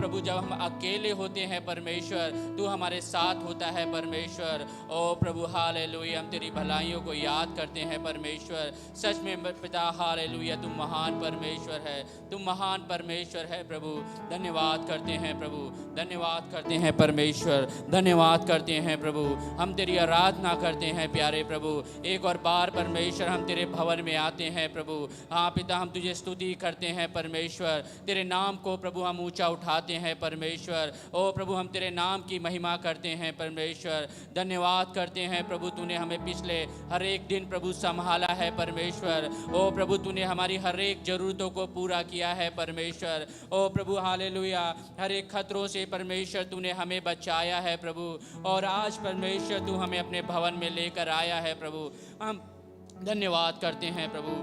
प्रभु जब हम अकेले होते हैं परमेश्वर, तू हमारे साथ होता है परमेश्वर। ओ प्रभु हालेलुया, हम तेरी भलाइयों को याद करते हैं परमेश्वर। सच में पिता हालेलुया, तुम महान परमेश्वर है, तुम महान परमेश्वर है प्रभु। धन्यवाद करते हैं प्रभु, धन्यवाद करते हैं परमेश्वर, धन्यवाद करते हैं प्रभु। हम तेरी आराधना करते हैं प्यारे प्रभु। एक और बार परमेश्वर हम तेरे भवन में आते हैं प्रभु। हाँ पिता, हम तुझे स्तुति करते हैं परमेश्वर। तेरे नाम को प्रभु हम ऊंचा उठाते हैं परमेश्वर। ओ प्रभु, हम तेरे नाम की महिमा करते हैं परमेश्वर। धन्यवाद करते हैं प्रभु, तूने हमें पिछले हर एक दिन प्रभु संभाला है परमेश्वर। ओ प्रभु, तूने हमारी हर एक ज़रूरतों को पूरा किया है परमेश्वर। ओ प्रभु हालेलुया, हर एक खतरों से परमेश्वर तूने हमें बचाया है प्रभु। और आज परमेश्वर तू हमें अपने भवन में लेकर आया है प्रभु। हम धन्यवाद करते हैं प्रभु,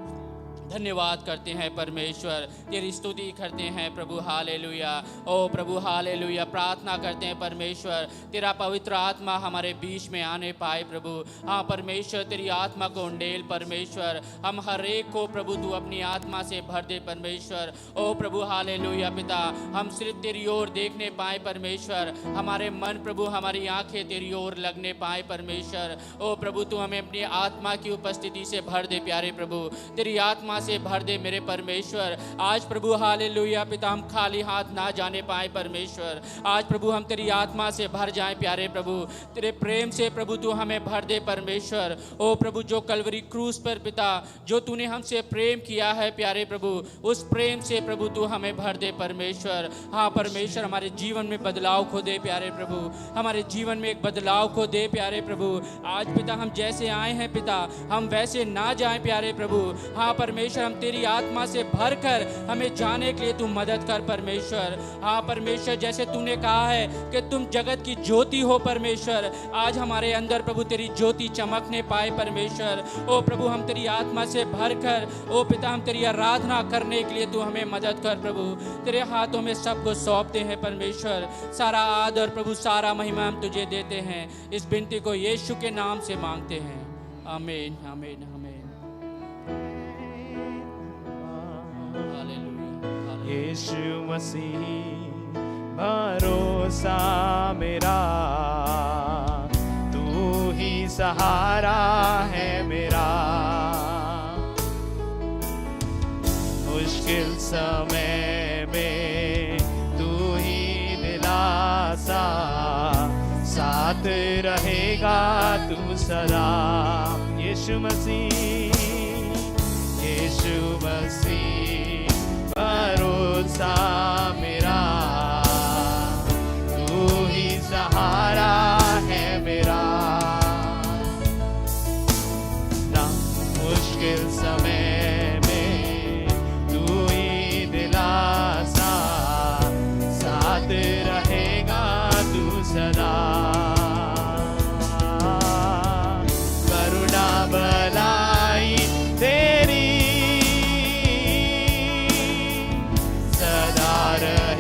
धन्यवाद करते हैं परमेश्वर। तेरी स्तुति करते हैं प्रभु हालेलुया। ओ प्रभु हालेलुया, प्रार्थना करते हैं परमेश्वर तेरा पवित्र आत्मा हमारे बीच में आने पाए प्रभु। हाँ परमेश्वर, तेरी आत्मा को उंडेल परमेश्वर। हम हर एक को प्रभु तू अपनी आत्मा से भर दे परमेश्वर। ओ प्रभु हालेलुया पिता, हम सिर्फ तेरी ओर देखने पाए परमेश्वर। हमारे मन प्रभु, हमारी आंखें तेरी ओर लगने पाए परमेश्वर। ओ प्रभु, तू हमें अपनी आत्मा की उपस्थिति से भर दे प्यारे प्रभु। तेरी आत्मा से भर दे मेरे परमेश्वर। आज प्रभु हालेलुया पिता, हम खाली हाथ ना जाने पाए परमेश्वर। आज प्रभु हम तेरी आत्मा से भर जाएं प्यारे प्रभु। तेरे प्रेम से प्रभु तू हमें भर दे परमेश्वर। ओ प्रभु, जो कलवरी क्रूस पर पिता जो तूने हमसे प्रेम किया है प्यारे प्रभु, उस प्रेम से प्रभु तू हमें भर दे परमेश्वर। हाँ परमेश्वर, हमारे जीवन में बदलाव को दे प्यारे प्रभु। हमारे जीवन में एक बदलाव को दे प्यारे प्रभु। आज पिता हम जैसे आए हैं पिता, हम वैसे ना जाएं प्यारे प्रभु। हाँ परमेश्वर, हम तेरी आत्मा से भरकर हमें जाने के लिए तू मदद कर परमेश्वर। हाँ परमेश्वर, जैसे तूने कहा है कि तुम जगत की ज्योति हो परमेश्वर, आज हमारे अंदर प्रभु तेरी ज्योति चमकने पाए परमेश्वर। ओ प्रभु, हम तेरी आत्मा से भरकर ओ पिता हम तेरी आराधना करने के लिए तू हमें मदद कर प्रभु। तेरे हाथों में सबको सौंपते हैं परमेश्वर। सारा आदर प्रभु, सारा महिमा हम तुझे देते हैं। इस विनती को यीशु के नाम से मांगते हैं, आमीन आमीन आमीन। यीशु मसीह भरोसा मेरा, तू ही सहारा है मेरा। मुश्किल समय में तू ही दिलासा, साथ रहेगा तू सदा। यीशु मसीह, यीशु मसीह भरोसा मेरा, तू ही सहारा है मेरा। ना मुश्किल समय में तू ही दिलासा, साथ रहेगा तू सदा। करुणा भलाई तेरी सदा रहे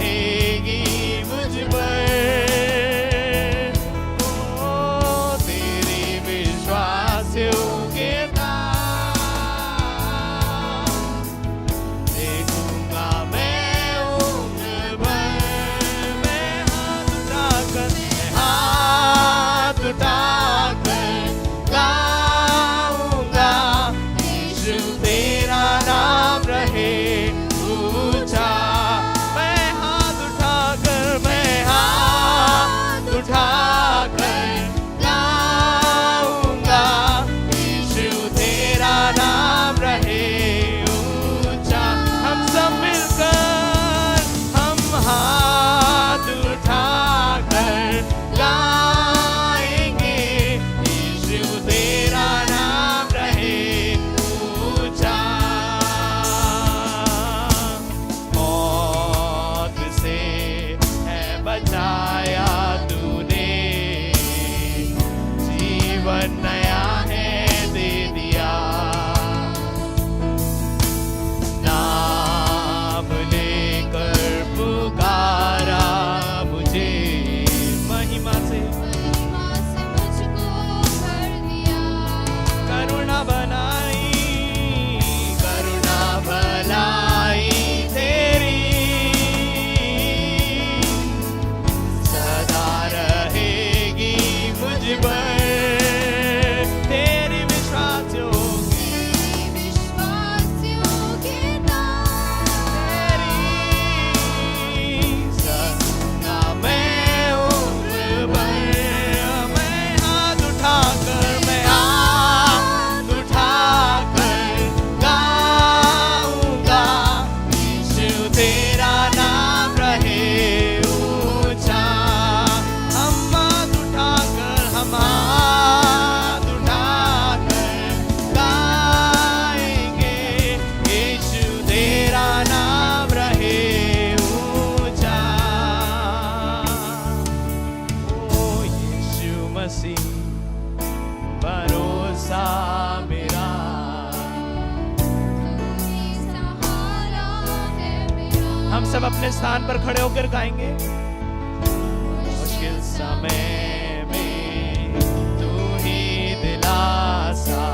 अपने स्थान पर खड़े होकर गाएंगे। मुश्किल समय में तू ही दिलासा,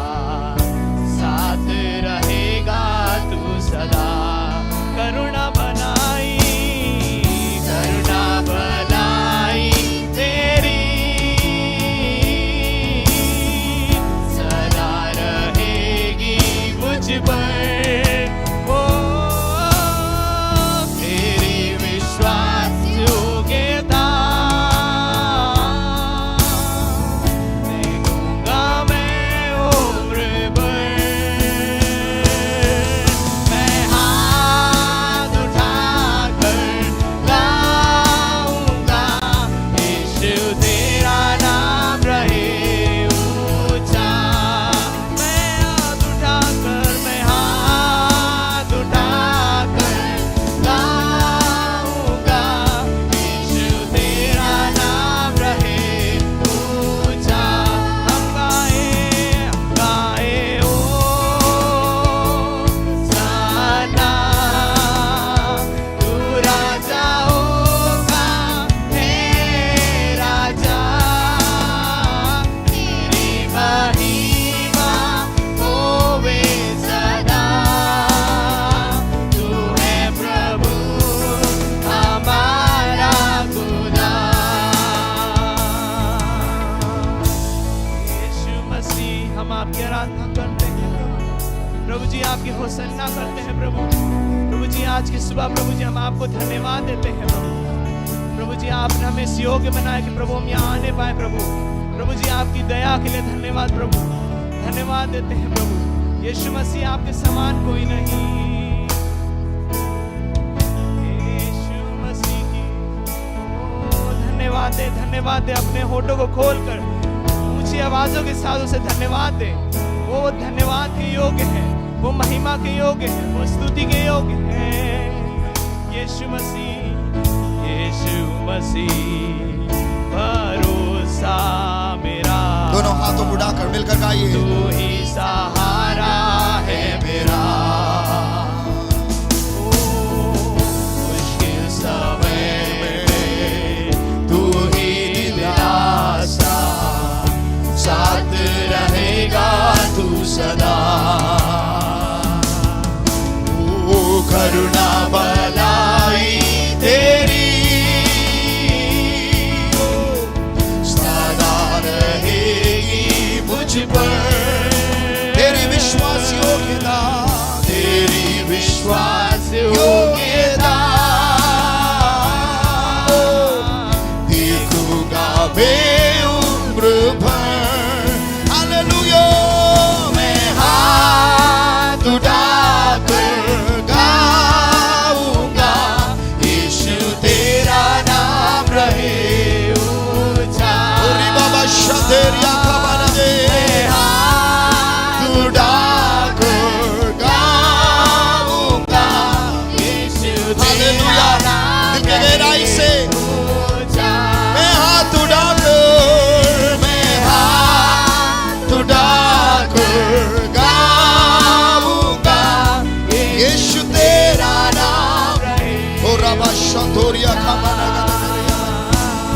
साथ रहेगा तू सदा। करुणा बनाई तेरी सदा रहेगी मुझ पर। प्रभु जी आपकी होसन्ना करते हैं। प्रभु जी आज की सुबह प्रभु जी हम आपको धन्यवाद देते हैं। प्रभु जी आपने हमें इस योग्य बनाया कि प्रभु हम यहाँ आने पाए। प्रभु जी आपकी दया के लिए धन्यवाद। प्रभु धन्यवाद देते हैं। प्रभु यीशु मसीह आपके समान कोई नहीं। यीशु मसीह की धन्यवाद दे अपने होठों को खोलकर ऊंची आवाजों के साथ उसे धन्यवाद दे। वो धन्यवाद के योग्य है, वो महिमा के योग्य है, वो स्तुति के योग्य है। यीशु मसीह भरोसा मेरा। दोनों हाथों उठाकर मिलकर गाइए। तू ही सहारा है मेरा, मुश्किल समय में तू ही दिलासा, साथ रहेगा तू सदा। ओ करुणा भलाई तेरी सदा रहेगी मुझ पर। तेरी विश्वास योग्यता, तेरी विश्वास योग्यता देखूंगा मैं उम्र भर।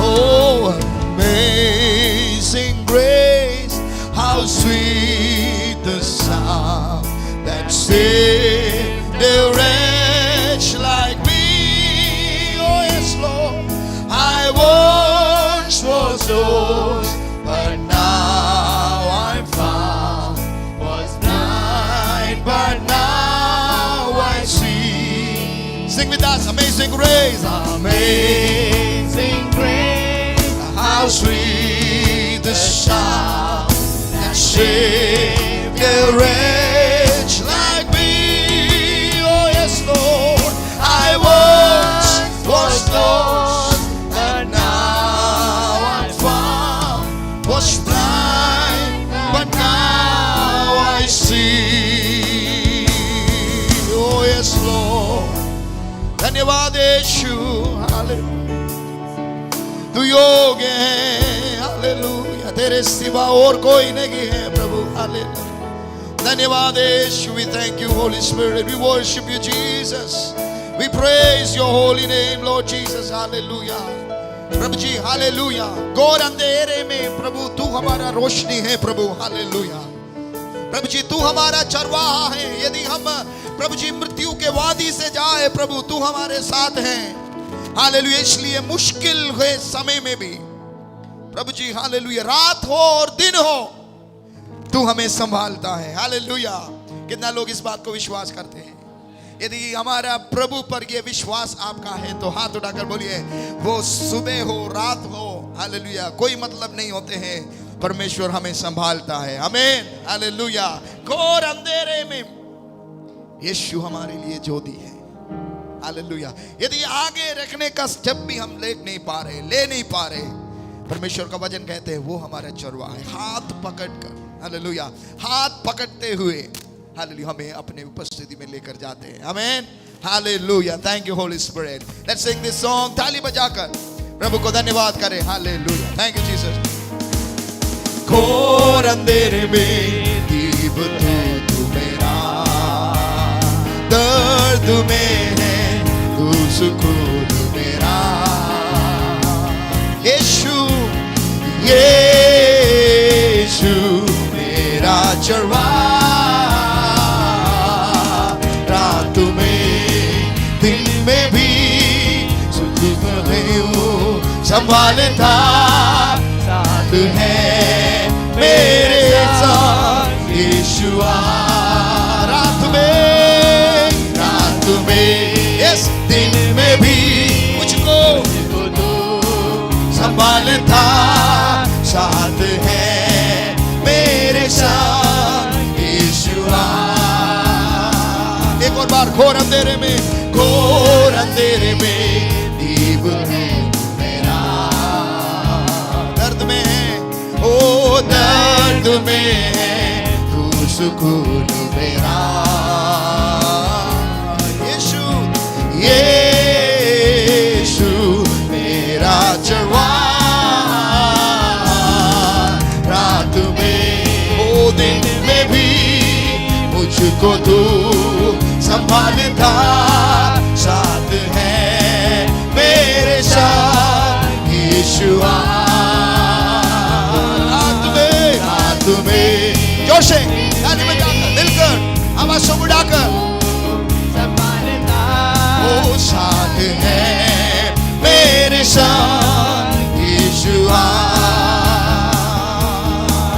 Oh, amazing grace, how sweet the sound that saved a wretch like me. Oh yes, Lord, I once was lost, but now I'm found. Was blind, but now I see. Sing with us, amazing grace, amazing grace, how sweet the sound that saved a wretch like me. Oh yes, Lord, I once was lost, but now I'm found. Was blind, but now I see. Oh yes, Lord, धन्यवाद यीशु, hallelujah. तू योग्य है, hallelujah. तेरे सिवा और कोई नहीं है प्रभु, हालेलुया। धन्यवाद यीशु। We thank you, Holy Spirit. We worship you, Jesus. We praise your holy name, Lord Jesus. Hallelujah. Prabhu ji hallelujah. घोर अंधेरे में प्रभु तू हमारा रोशनी है प्रभु। हालेलुया। प्रभु जी तू हमारा चरवाहा है। यदि हम प्रभु जी मृत्यु के वादी से जाए प्रभु तू हमारे साथ हैं। हालेलुया। इसलिए मुश्किल हुए समय में भी प्रभु जी हालेलुया, रात हो और दिन हो तू हमें संभालता है। हालेलुया। कितना लोग इस बात को विश्वास करते हैं? यदि हमारा प्रभु पर यह विश्वास आपका है तो हाथ उठाकर बोलिए, वो सुबह हो रात हो हालेलुया कोई मतलब नहीं होते हैं, परमेश्वर हमें संभालता है। आमीन हालेलुया। घोर अंधेरे में यीशु हमारे लिए ज्योति है। हालेलुया। यदि आगे रखने का स्टेप भी हम ले नहीं पा रहे, परमेश्वर का वचन कहते हैं वो हमारा चरवाहा है। हाथ पकड़कर हालेलुया, हाथ पकड़ते हुए हालेलुया हमें अपने उपस्थिति में लेकर जाते हैं। आमीन hallelujah. Thank you Holi spirit. Let's Singh this song ताली बजाकर प्रभु को धन्यवाद करें। हालेलुया। Thank you Jesus. घोर अंधेरे में दीप तू मेरा, दर्द में है तू सुकून मेरा। यीशु यीशु मेरा चरवाहा, रात में दिन में भी सुख संभालता साथ है मेरे साथ यीशु। रात में इस दिन में भी मुझको संभालता साथ है मेरे साथ यीशु। एक और बार। घोर अंधेरे में दीप है मेरा, दर्द में है ओ दर्द में है तू सुकून मेरा। यीशु यीशु मेरा चरवाहा, रात में ओ दिन में भी मुझको तू संभालता साथ है मेरे साथ यीशु। रात में जोर से ताली बजाकर मिलकर आवाज से उड़ाकर वो साथ है मेरे साथ यीशु।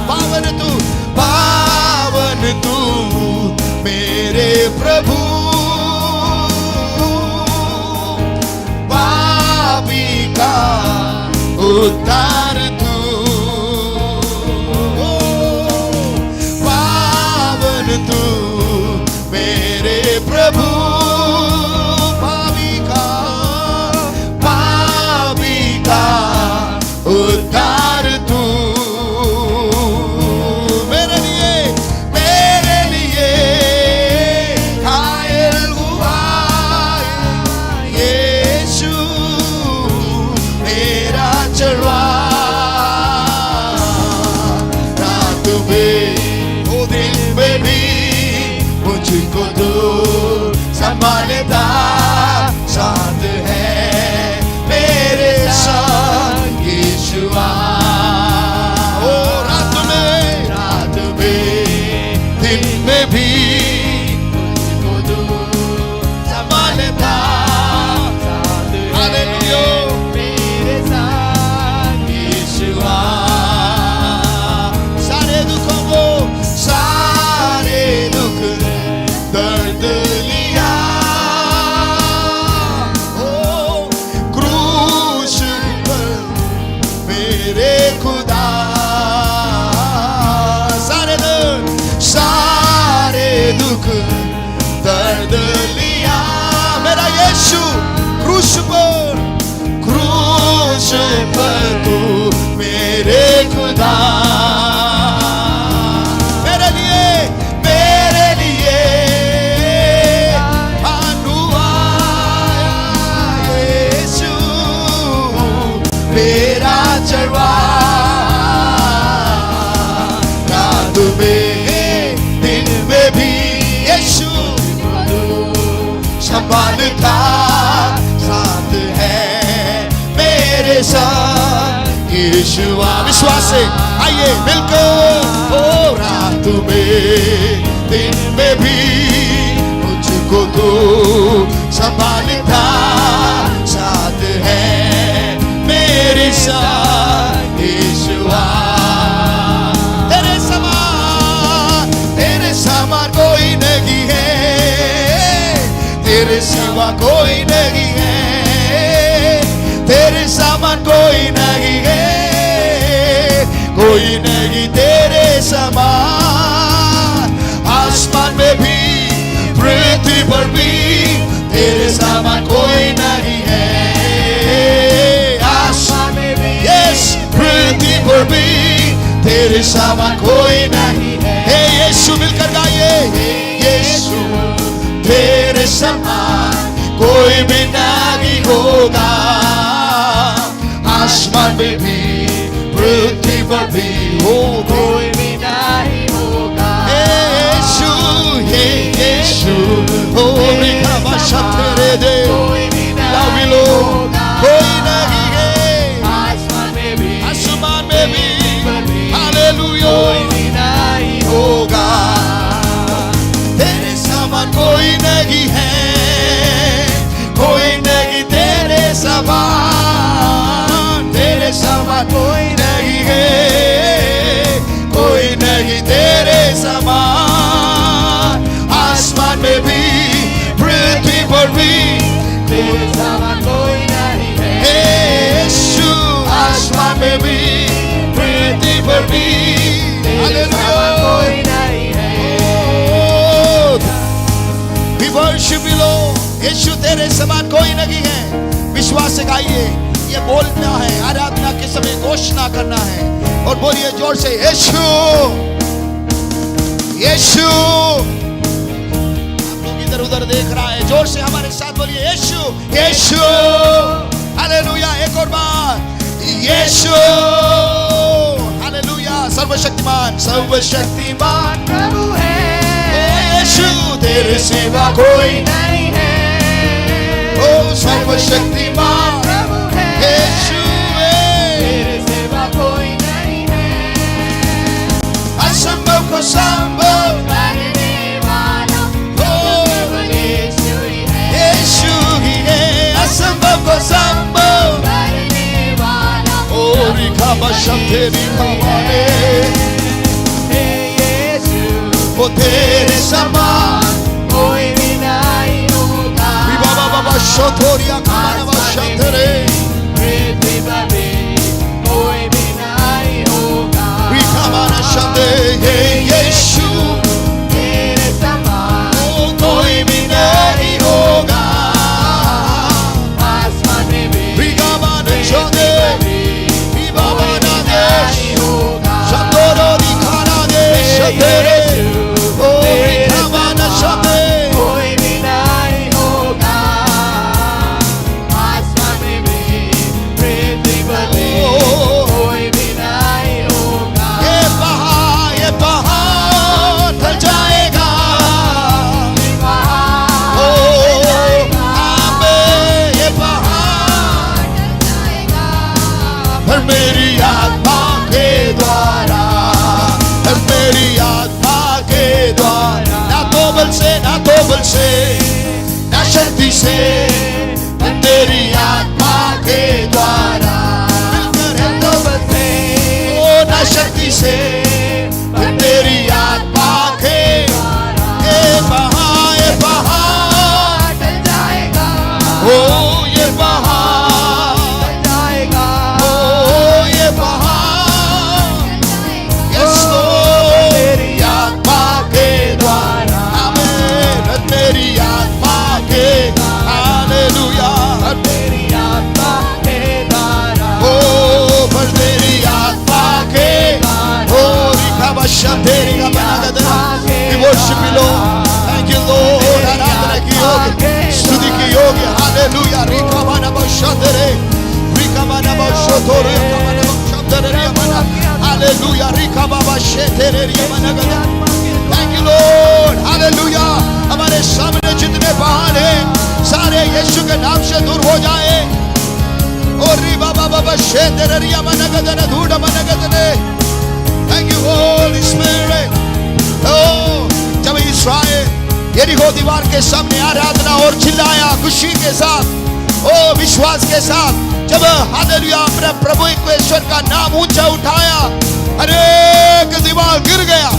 पावन तू मेरे प्रभु, पापी का उद्धार तू। पावन तू मेरे प्रभु, पापी का उद्धार तू। संभालता साथ है मेरे साथ यीशु। ओ रात में दिन में भी मुझको संभालता हालेलुया मेरे साथ यीशु। सारे दुख दर्द लिया क्रूस पर मेरे खुदा। सारे दुख दर्द लिया मेरा यीशु क्रूस पर तू मेरे खुदा। मेरा चरवाहा, रात में दिन में भी यीशु संभालता यीशुआ। विश्वास से आइए मिलकर, ओ रात में दिन में भी मुझको तो संभालता, साथ है मेरे साथ यीशुआ। तेरे समान कोई नहीं है, तेरे सिवा कोई नहीं है, तेरे समान कोई नहीं है, कोई नहीं तेरे समान। आसमान में भी पृथ्वी पर भी तेरे समान कोई नहीं है, आसमान में भी, यस, पृथ्वी पर भी तेरे समान कोई नहीं है। हे यीशु मिलकर गाइए, यीशु तेरे समान कोई भी नहीं होगा, आसमान में भी पृथ्वी पर भी हो कोई भी नहीं होगा। यीशु, हे यीशु, ओ रिखा भाषा तेरे दे, लाविलो कोई नहीं है, आसमान में भी हालेलुया कोई भी नहीं होगा। तेरे समान कोई नहीं है, कोई नहीं तेरे समान, तेरे समान कोई नहीं है, कोई नहीं तेरे समान। आसमान में भी पृथ्वी पर भी तेरे समान कोई नहीं है, यीशु, आसमान में भी पृथ्वी पर भी हालेलुया कोई नहीं है। We worship you Lord, यीशु तेरे समान कोई नहीं है। विश्वास से गाइए, ये बोलना है, आराधना के समय घोषणा करना है, और बोलिए जोर से, यीशु, यीशु। आप लोग इधर उधर देख रहा है, जोर से हमारे साथ बोलिए, यीशु, यीशु, हालेलुया। एक और बार, यीशु, हालेलुया। सर्वशक्तिमान, सर्वशक्तिमान प्रभु है, यीशु तेरे सिवा कोई नहीं है, ओ सर्वशक्तिमान प्रभु है, यीशु तेरे सिवा कोई नहीं है। असंभव को संभव करने वाला प्रभु यीशु ही है, यीशु ही है। असंभव को संभव करने वाला, ओ रिखा बशम तेरी खवाले, वो तेरे समान कोई भी नहीं होगा। बाबा बाबा शोथोरिया खाना बशम तेरे, पृथ्वी पर भी कोई भी नहीं होगा। रिखा माना शब्दे, हे यीशु तेरे समान कोई भी नहीं होगा। आसमान में भी रिखा माना शब्दे, बाबा ना देश शब्दों दिखाना देश तेरे, कोई भी नहीं होगा। आसमान में भी पृथ्वी पर भी कोई भी नहीं होगा। ये पहाड़ ढल जाएगा, ओ आमीन। ये पहाड़ ढल जाएगा, पर मेरी आत्मा के द्वारा, पर मेरी आत्मा के द्वारा। ना तो बल से, ना शक्ति से, तेरी आत्मा के द्वारा। मिलकर तो बल से, ओ ना शक्ति से, तेरी आत्मा के द्वारा। ये पहाड़ ढल जाएगा, ओ ये पहाड़ ढल जाएगा, ओ ये पहाड़, यस तो तेरी आत्मा के द्वारा, तेरी आत्मा के, हालेलुया, तेरी आत्मा के द्वारा, ओ पर तेरी आत्मा के, ओ रिखा बशा तेरी का बना देना। We worship you Lord, thank you Lord, आराधना की योग्य, स्तुति की योग्य, हालेलुया। रिखा बना बशा तेरे, रिखा बना बशा तोरे, रिखा बना बशा तेरे बना, हालेलुया। रिखा बाबा शे तेरे बना गया। Thank you Lord, hallelujah. हमारे सामने जितने पहाड़ हैं सारे यीशु के नाम से दूर हो जाए, और री बाबा बाबा Thank you, Holy Spirit. Oh, जब इस्राएल यरीहो दीवार के सामने आराधना और चिल्लाया खुशी के साथ, ओ विश्वास के साथ, जब हालेलुया अपने प्रभु ईश्वर का नाम ऊंचा उठाया, हर एक दीवार गिर गया।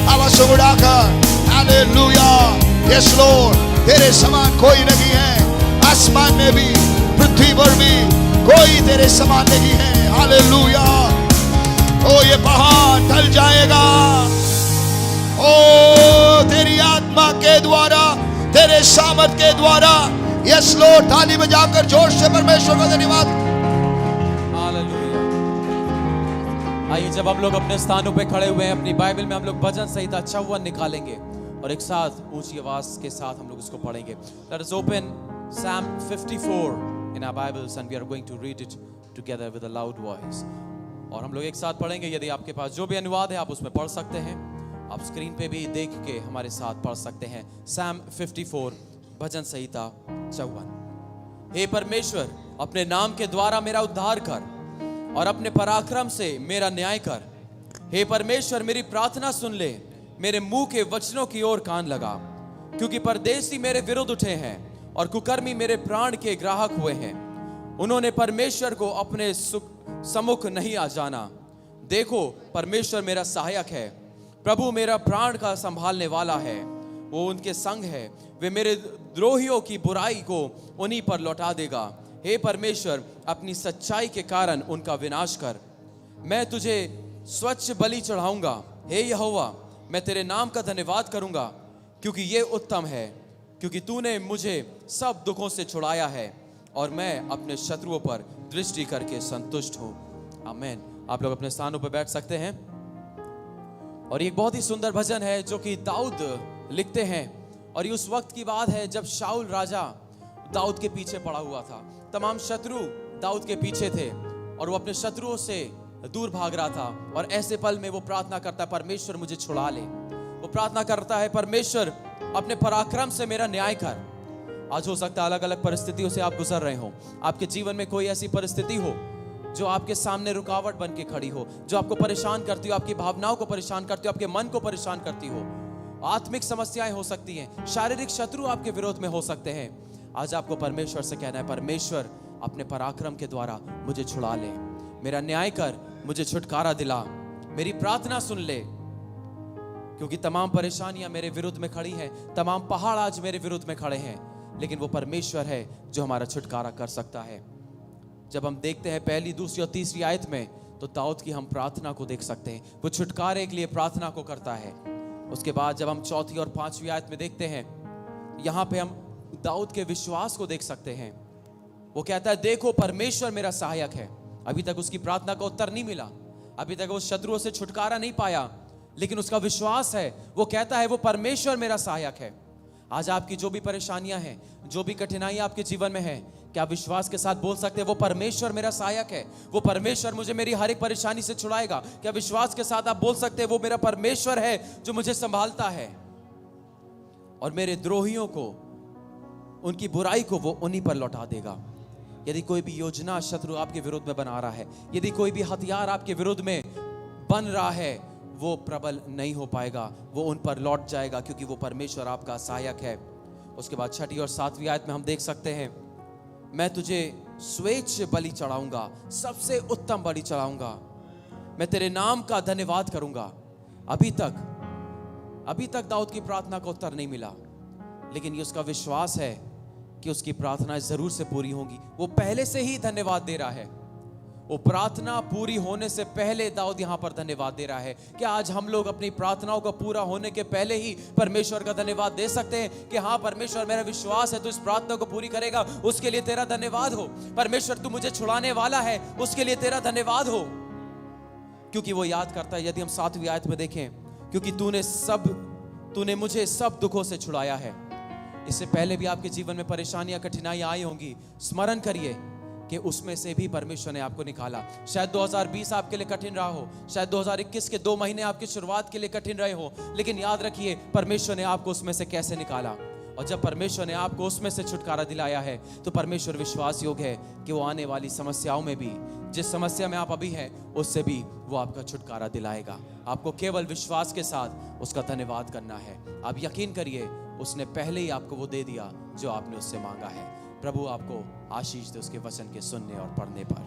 आवाज़ उड़ाकर हालेलुया, यस लॉर्ड, तेरे समान कोई नहीं है, आसमान में भी पृथ्वी पर भी कोई तेरे समान नहीं है। हालेलुया। ओ ये पहाड़ ढल जाएगा, ओ तेरी आत्मा के द्वारा, तेरे सामर्थ के द्वारा। यस लॉर्ड, ताली बजाकर जोर से परमेश्वर का धन्यवाद। हालेलुया। आइए, जब हम लोग अपने स्थानों पे खड़े हुए हैं, अपनी बाइबल में हम लोग भजन संहिता 54 निकालेंगे और एक साथ ऊंची आवाज के साथ हम लोग इसको पढ़ेंगे। Let us open Psalm 54 in our Bibles and we are going to read it together with a loud voice. और हम लोग एक साथ पढ़ेंगे। यदि आपके पास जो भी अनुवाद है आप उसमें पढ़ सकते हैं, आप स्क्रीन पे भी देख के हमारे साथ पढ़ सकते हैं। Psalm 54 भजन संहिता 54। हे परमेश्वर, अपने नाम के द्वारा मेरा उद्धार कर और अपने पराक्रम से मेरा न्याय कर। हे परमेश्वर, मेरी प्रार्थना सुन ले, मेरे मुंह के वचनों की ओर कान लगा, क्योंकि परदेशी मेरे विरुद्ध उठे हैं और कुकर्मी मेरे प्राण के ग्राहक हुए हैं। उन्होंने परमेश्वर को अपने सम्मुख नहीं आ जाना। देखो, परमेश्वर मेरा सहायक है, प्रभु मेरा प्राण का संभालने वाला है, वो उनके संग है। वे मेरे द्रोहियों की बुराई को उन्हीं पर लौटा देगा। हे परमेश्वर, अपनी सच्चाई के कारण उनका विनाश कर। मैं तुझे स्वच्छ बलि चढ़ाऊंगा। हे यहोवा, मैं तेरे नाम का धन्यवाद करूंगा, क्योंकि ये उत्तम है, क्योंकि तूने मुझे सब दुखों से छुड़ाया है और मैं अपने शत्रुओं पर दृष्टि करके संतुष्ट हूं। आमीन। आप लोग अपने स्थानों पर बैठ सकते हैं। और ये एक बहुत ही सुंदर भजन है जो कि दाऊद लिखते हैं, और ये उस वक्त की बात है जब शाऊल राजा दाऊद के पीछे पड़ा हुआ था। तमाम शत्रु दाऊद के पीछे थे और वो अपने शत्रुओं से दूर भाग रहा था। और ऐसे पल में वो प्रार्थना करता है, परमेश्वर मुझे छुड़ा ले। वो प्रार्थना करता है, परमेश्वर अपने पराक्रम से मेरा न्याय कर। आज हो सकता है अलग अलग परिस्थितियों से आप गुजर रहे हो। आपके जीवन में कोई ऐसी परिस्थिति हो जो आपके सामने रुकावट बन के खड़ी हो, जो आपको परेशान करती हो, आपकी भावनाओं को परेशान करती हो, आपके मन को परेशान करती हो। आत्मिक समस्याएं हो सकती हैं, शारीरिक शत्रु आपके विरोध में हो सकते हैं। आज आपको परमेश्वर से कहना है, परमेश्वर अपने पराक्रम के द्वारा मुझे छुड़ा ले, मेरा न्याय कर, मुझे छुटकारा दिला, मेरी प्रार्थना सुन ले, क्योंकि तमाम परेशानियां मेरे विरुद्ध में खड़ी हैं, तमाम पहाड़ आज मेरे विरुद्ध में खड़े हैं, लेकिन वो परमेश्वर है जो हमारा छुटकारा कर सकता है। जब हम देखते हैं पहली, दूसरी और तीसरी आयत में, तो दाऊद की हम प्रार्थना को देख सकते हैं। वो छुटकारे के लिए प्रार्थना को करता है। उसके बाद जब हम चौथी और पांचवी आयत में देखते हैं, यहां पे हम दाऊद के विश्वास को देख सकते हैं। वो कहता है, देखो परमेश्वर मेरा सहायक है। अभी तक उसकी प्रार्थना का उत्तर नहीं मिला, अभी तक वो शत्रुओं से छुटकारा नहीं पाया, लेकिन उसका विश्वास है। वो कहता है, वो परमेश्वर मेरा सहायक है। आज आपकी जो भी परेशानियां हैं, जो भी कठिनाइयां आपके जीवन में हैं, क्या विश्वास के साथ बोल सकते हैं, वो परमेश्वर मेरा सहायक है, वो परमेश्वर मुझे मेरी हर एक परेशानी से छुड़ाएगा? क्या विश्वास के साथ आप बोल सकते हैं, वो मेरा परमेश्वर है जो मुझे संभालता है और मेरे द्रोहियों को, उनकी बुराई को वो उन्हीं पर लौटा देगा। यदि कोई भी योजना शत्रु आपके विरुद्ध में बना रहा है, यदि कोई भी हथियार आपके विरुद्ध में बन रहा है, वो प्रबल नहीं हो पाएगा, वो उन पर लौट जाएगा, क्योंकि वो परमेश्वर आपका सहायक है। उसके बाद छठी और सातवीं आयत में हम देख सकते हैं, मैं तुझे स्वेच्छ बलि चढ़ाऊंगा, सबसे उत्तम बलि चढ़ाऊंगा, मैं तेरे नाम का धन्यवाद करूंगा। अभी तक दाऊद की प्रार्थना का उत्तर नहीं मिला, लेकिन ये उसका विश्वास है कि उसकी प्रार्थनाएं जरूर से पूरी होंगी। वो पहले से ही धन्यवाद दे रहा है। वो प्रार्थना पूरी होने से पहले दाऊद यहां पर धन्यवाद दे रहा है। क्या आज हम लोग अपनी प्रार्थनाओं का पूरा होने के पहले ही परमेश्वर का धन्यवाद दे सकते हैं कि हाँ परमेश्वर, मेरा विश्वास है तू इस प्रार्थना को पूरी करेगा, उसके लिए तेरा धन्यवाद हो। परमेश्वर, तू मुझे छुड़ाने वाला है, उसके लिए तेरा धन्यवाद हो। क्योंकि वो याद करता है, यदि हम 7वीं आयत में देखें, क्योंकि तूने मुझे सब दुखों से छुड़ाया है। इससे पहले भी आपके जीवन में परेशानियां, कठिनाइयां आई होंगी। स्मरण करिए कि उसमें से भी परमेश्वर ने आपको निकाला। शायद 2020 आपके लिए कठिन रहा हो, शायद 2021 के 2 महीने आपकी शुरुआत के लिए कठिन रहे हो, लेकिन याद रखिए परमेश्वर ने आपको उसमें से कैसे निकाला। और जब परमेश्वर ने आपको उसमें से छुटकारा दिलाया है तो परमेश्वर विश्वास योग्य है कि वो आने वाली समस्याओं में भी, जिस समस्या में आप अभी हैं उससे भी वो आपका छुटकारा दिलाएगा। आपको केवल विश्वास के साथ उसका धन्यवाद करना है। आप यकीन करिए उसने पहले ही आपको वो दे दिया जो आपने उससे मांगा है। प्रभु आपको आशीष दे उसके वचन के सुनने और पढ़ने पर।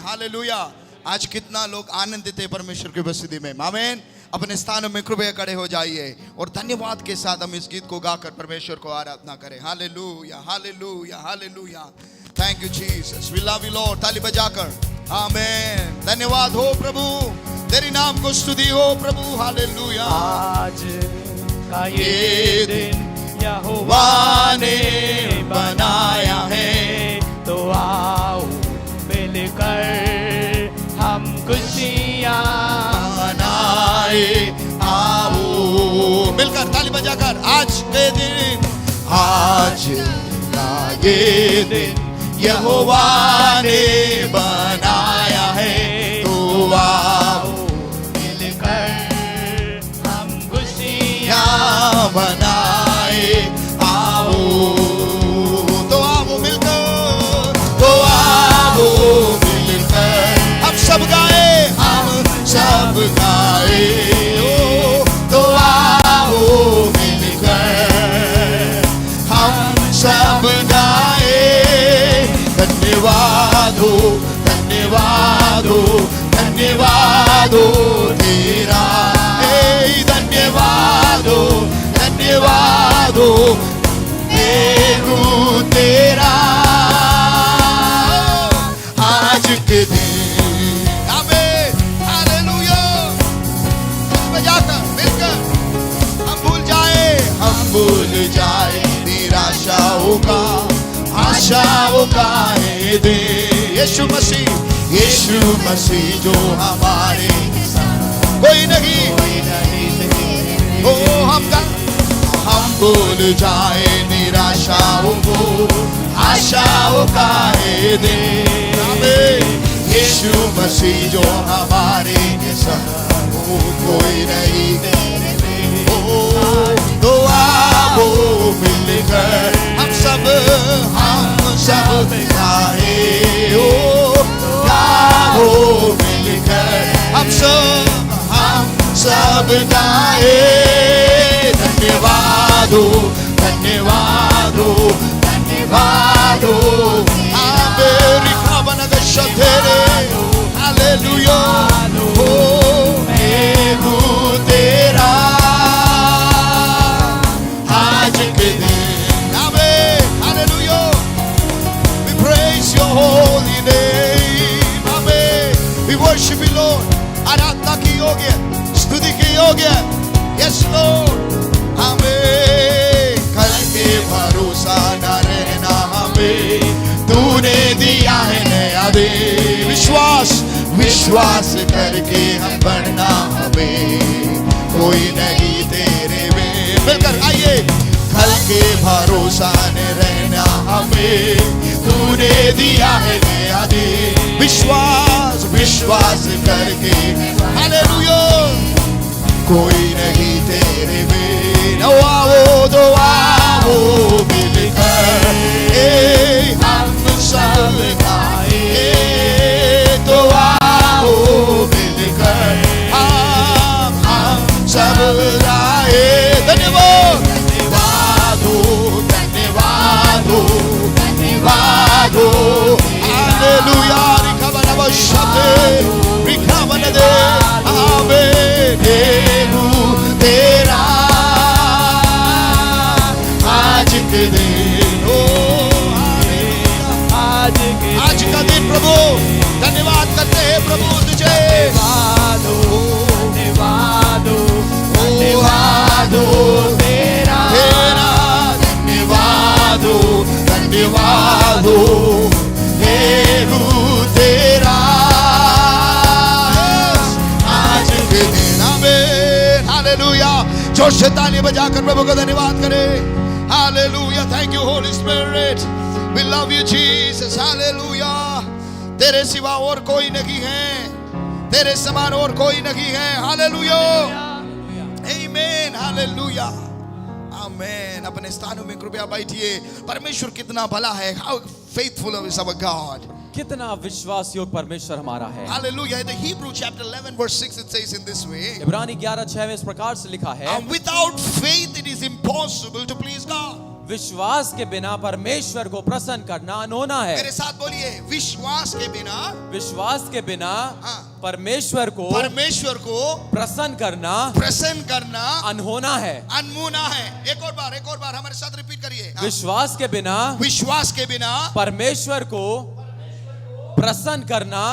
हालेलुया। आज कितना लोग आनंदित है परमेश्वर की उपस्थिति में। आमीन। अपने स्थानों में कृपया खड़े हो जाइए और धन्यवाद के साथ हम इस गीत को गाकर परमेश्वर को आराधना करें। Hallelujah, hallelujah, hallelujah. Thank you Jesus, we love you Lord. ताली बजाकर आमीन। धन्यवाद हो प्रभु, तेरे नाम को स्तुति हो प्रभु। हालेलुया। आज का ये दिन यहोवा ने बनाया है, तो आओ मिलकर हम खुशियाँ मनाए। आओ मिलकर ताली बजाकर आज के दिन, आज का ये दिन यहोवा ने बनाया है, तो आओ मिलकर हम खुशियाँ बनाए। आओ तो आओ मिलकर, तो आओ मिलकर हम सब गाए, हम सब गाए। ओ तो आओ मिलकर हम सब गाए। धन्यवाद हो, धन्यवाद हो, धन्यवाद हो तेरा। धन्यवाद हो, धन्यवाद हो प्रभु तेरा। आज के दिन आमीन, हालेलुया। बजाकर मिलकर हम भूल जाए निराशाओं का, आशाओं का है दिन। यीशु मसीह जो हमारे कोई नहीं ओ हम भूल जाए निराशाओं को, आशाओं का है दिन। यीशु मसीह जो हमारे संग कोई नहीं। ओ तो आओ मिलकर हम सब गाए। ओ आओ मिलकर हम सब गाए। धन्यवाद हो, धन्यवाद हो, धन्यवाद हो। मेरी खबर तेरे हालेलुया हो प्रभु तेरा। आज के दिन आमीन, hallelujah. We praise your holy name, आमीन। We worship you Lord। आराधना की योग्य, स्तुति की योग्य। Yes Lord, हमें कल के भरोसा न रहना, हमें तूने दिया है नया दिन। विश्वास करके हम बढ़ना, हमें कोई नहीं तेरे में। मिलकर आइए। कल के भरोसा न रहना, हमें तूने दिया है नया दिन। विश्वास करके हालेलुया कोई नहीं तेरे में। आओ तो आओ मिलकर हम सब गाए। तो आओ मिलकर हम सब गाए। धन्यवाद, धन्यवाद हो, धन्यवाद हो, धन्यवाद हो। हालेलुया। रिखबनदे आमीन तेरा। आज के दिन हो, आज का दिन प्रभु धन्यवाद करते हैं प्रभु तुझे। धन्यवाद हो, धन्यवाद हो, धन्यवाद हो तेरा। धन्यवाद हो, धन्यवाद हो प्रभु तेरा। आज के दिन आमीन, हालेलुया। जोर से ताली बजाकर प्रभु का धन्यवाद करें। Hallelujah. Thank you Holi spirit. We love you Jesus. Hallelujah. तेरे सिवा और कोई नहीं है, तेरे समान और कोई नहीं है. Hallelujah. Amen. Hallelujah. Amen. अपने स्थानों में कृपया बैठिए. परमेश्वर कितना भला है. How faithful is our God. कितना विश्वास योग परमेश्वर हमारा है. Hallelujah. In the Hebrew chapter 11 verse 6 it says in this way. इब्रानी 11:6 में इस प्रकार से लिखा है, And without faith it is impossible to please God. विश्वास के बिना परमेश्वर को प्रसन्न करना अनहोना है. मेरे साथ बोलिए, विश्वास के बिना, विश्वास के बिना हाँ, परमेश्वर को प्रसन्न करना अनहोना है. अनहोना है. एक और बार हमारे साथ रिपीट करिए. हाँ. विश्वास के बिना परमेश्वर को प्रसन्न करना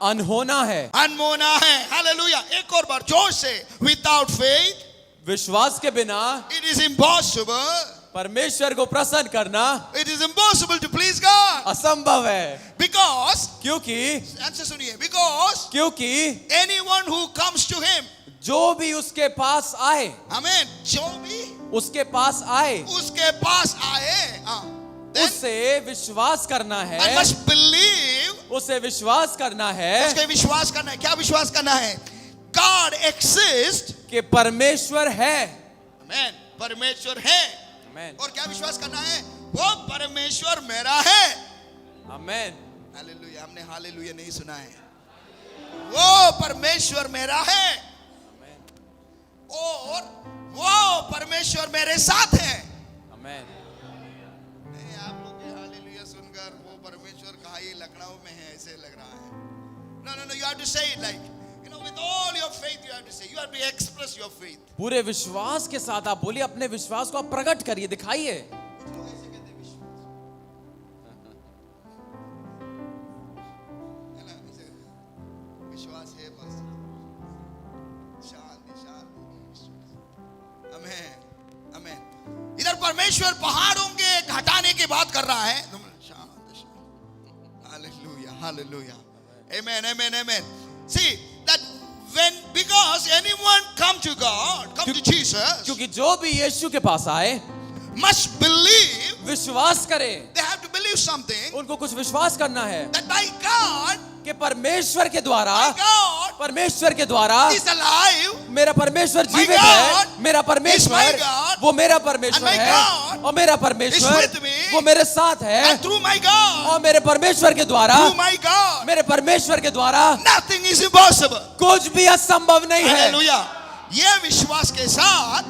अनहोना है. अनहोना है. हालेलुया. एक और बार जोर से. विदाउट फेथ, विश्वास के बिना इट इज इम्पॉसिबल, परमेश्वर को प्रसन्न करना, it is impossible to please God. असंभव है. बिकॉज, क्योंकि, आंसर सुनिए, बिकॉज क्योंकि anyone who comes to him, जो भी उसके पास आए, आमीन, जो भी उसके पास आए, उसे विश्वास करना है. I must believe, उसे विश्वास करना है. उसके विश्वास करना है. क्या विश्वास करना है? God exists, कि परमेश्वर है. आमीन, परमेश्वर है. आमीन. और क्या विश्वास करना है? वो परमेश्वर मेरा है. आमीन. हालेलुया. हमने हालेलुया नहीं सुना है. वो परमेश्वर मेरा है. आमीन. और वो परमेश्वर मेरे साथ है. आमीन. नहीं, आप लोग ये हालेलुया सुनकर वो परमेश्वर कहाँ, ये लखनऊ में है ऐसे लग रहा है. No, you have to say it like, with all your faith you have to say, you have to express your faith. पूरे विश्वास के साथ आप बोलिए, अपने विश्वास को आप प्रकट करिए, दिखाइए. कुछ लोग ऐसे कहते हैं विश्वास, है ना, ऐसे विश्वास है बस, शांति. आमीन. इधर परमेश्वर पहाड़ों के हटाने की बात कर रहा है. शांति. Hallelujah. Amen. See that because anyone come to God, come to Jesus, क्योंकि जो भी यीशु के पास आए, must believe, विश्वास करे. they have to believe something, उनको कुछ विश्वास करना है that by God, कि परमेश्वर के द्वारा, God परमेश्वर के द्वारा is alive, मेरा परमेश्वर My जीवित God है. मेरा परमेश्वर is my God, वो मेरा परमेश्वर and my है. God और मेरा is परमेश्वर with me, वो मेरे साथ है. and through my God, और मेरे परमेश्वर के द्वारा, through my God, मेरे परमेश्वर के द्वारा nothing is impossible. कुछ भी असंभव नहीं है. हालेलुया. ये विश्वास के साथ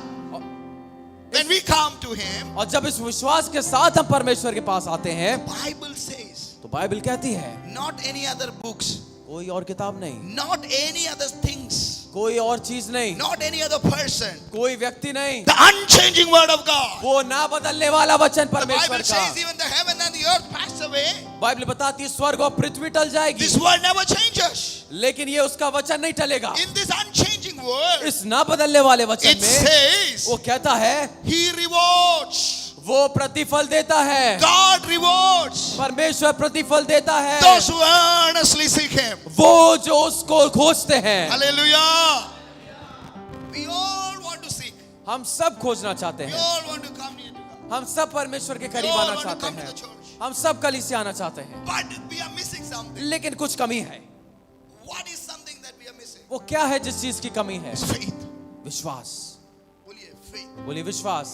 when we come to him, और जब इस विश्वास के साथ हम परमेश्वर के पास आते हैं, Bible says, तो बाइबल कहती है, not any other books, कोई और किताब नहीं, not any other things, कोई और चीज नहीं, not any other person, कोई व्यक्ति नहीं, the unchanging word of God. वो ना बदलने वाला वचन The परमेश्वर Bible का. says even the heaven and the earth pass away, Bible बताती है स्वर्ग और पृथ्वी टल जाएगी, this word never changes. लेकिन ये उसका वचन नहीं टलेगा. In this unchanging word, इस ना बदलने वाले वचन it में says वो कहता है, he rewards, वो प्रतिफल देता है. God rewards परमेश्वर प्रतिफल देता है those who earnestly seek him. वो जो उसको खोजते हैं. Hallelujah. We all want to seek, हम सब खोजना चाहते we हैं. all want to come near to God, हम सब परमेश्वर के we करीब all आना want to चाहते come to हैं. the church, हम सब कलीसिया आना चाहते हैं, but we are missing something. लेकिन कुछ कमी है. What is something that we are missing? वो क्या है जिस चीज की कमी है? It's faith. विश्वास. बोलिए faith, बोलिए विश्वास.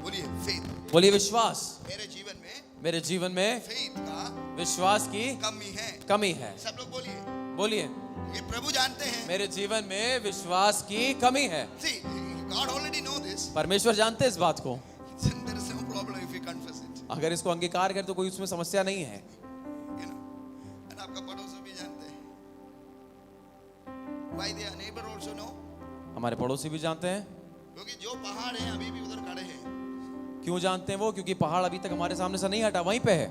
बोलिए faith. बोलिए विश्वास. मेरे जीवन में faith का विश्वास की कमी है. सब लोग बोलिए. बोलिए. ये प्रभु जानते हैं. मेरे जीवन में विश्वास की कमी है. See, God already know this. परमेश्वर जानते हैं इस बात को. There is no problem if we confess it. अगर इसको अंगीकार करें तो कोई उसमें समस्या नहीं है. You know, and आपका पड़ोसी भी जानते हैं. Why their neighbor also know? हमारे पड़ोसी भी जानते हैं. क्योंकि जो पहाड़ हैं अभी भी उधर खड़े हैं. क्यों जानते हैं वो? क्योंकि पहाड़ अभी तक हमारे सामने से नहीं हटा, वहीं पे है.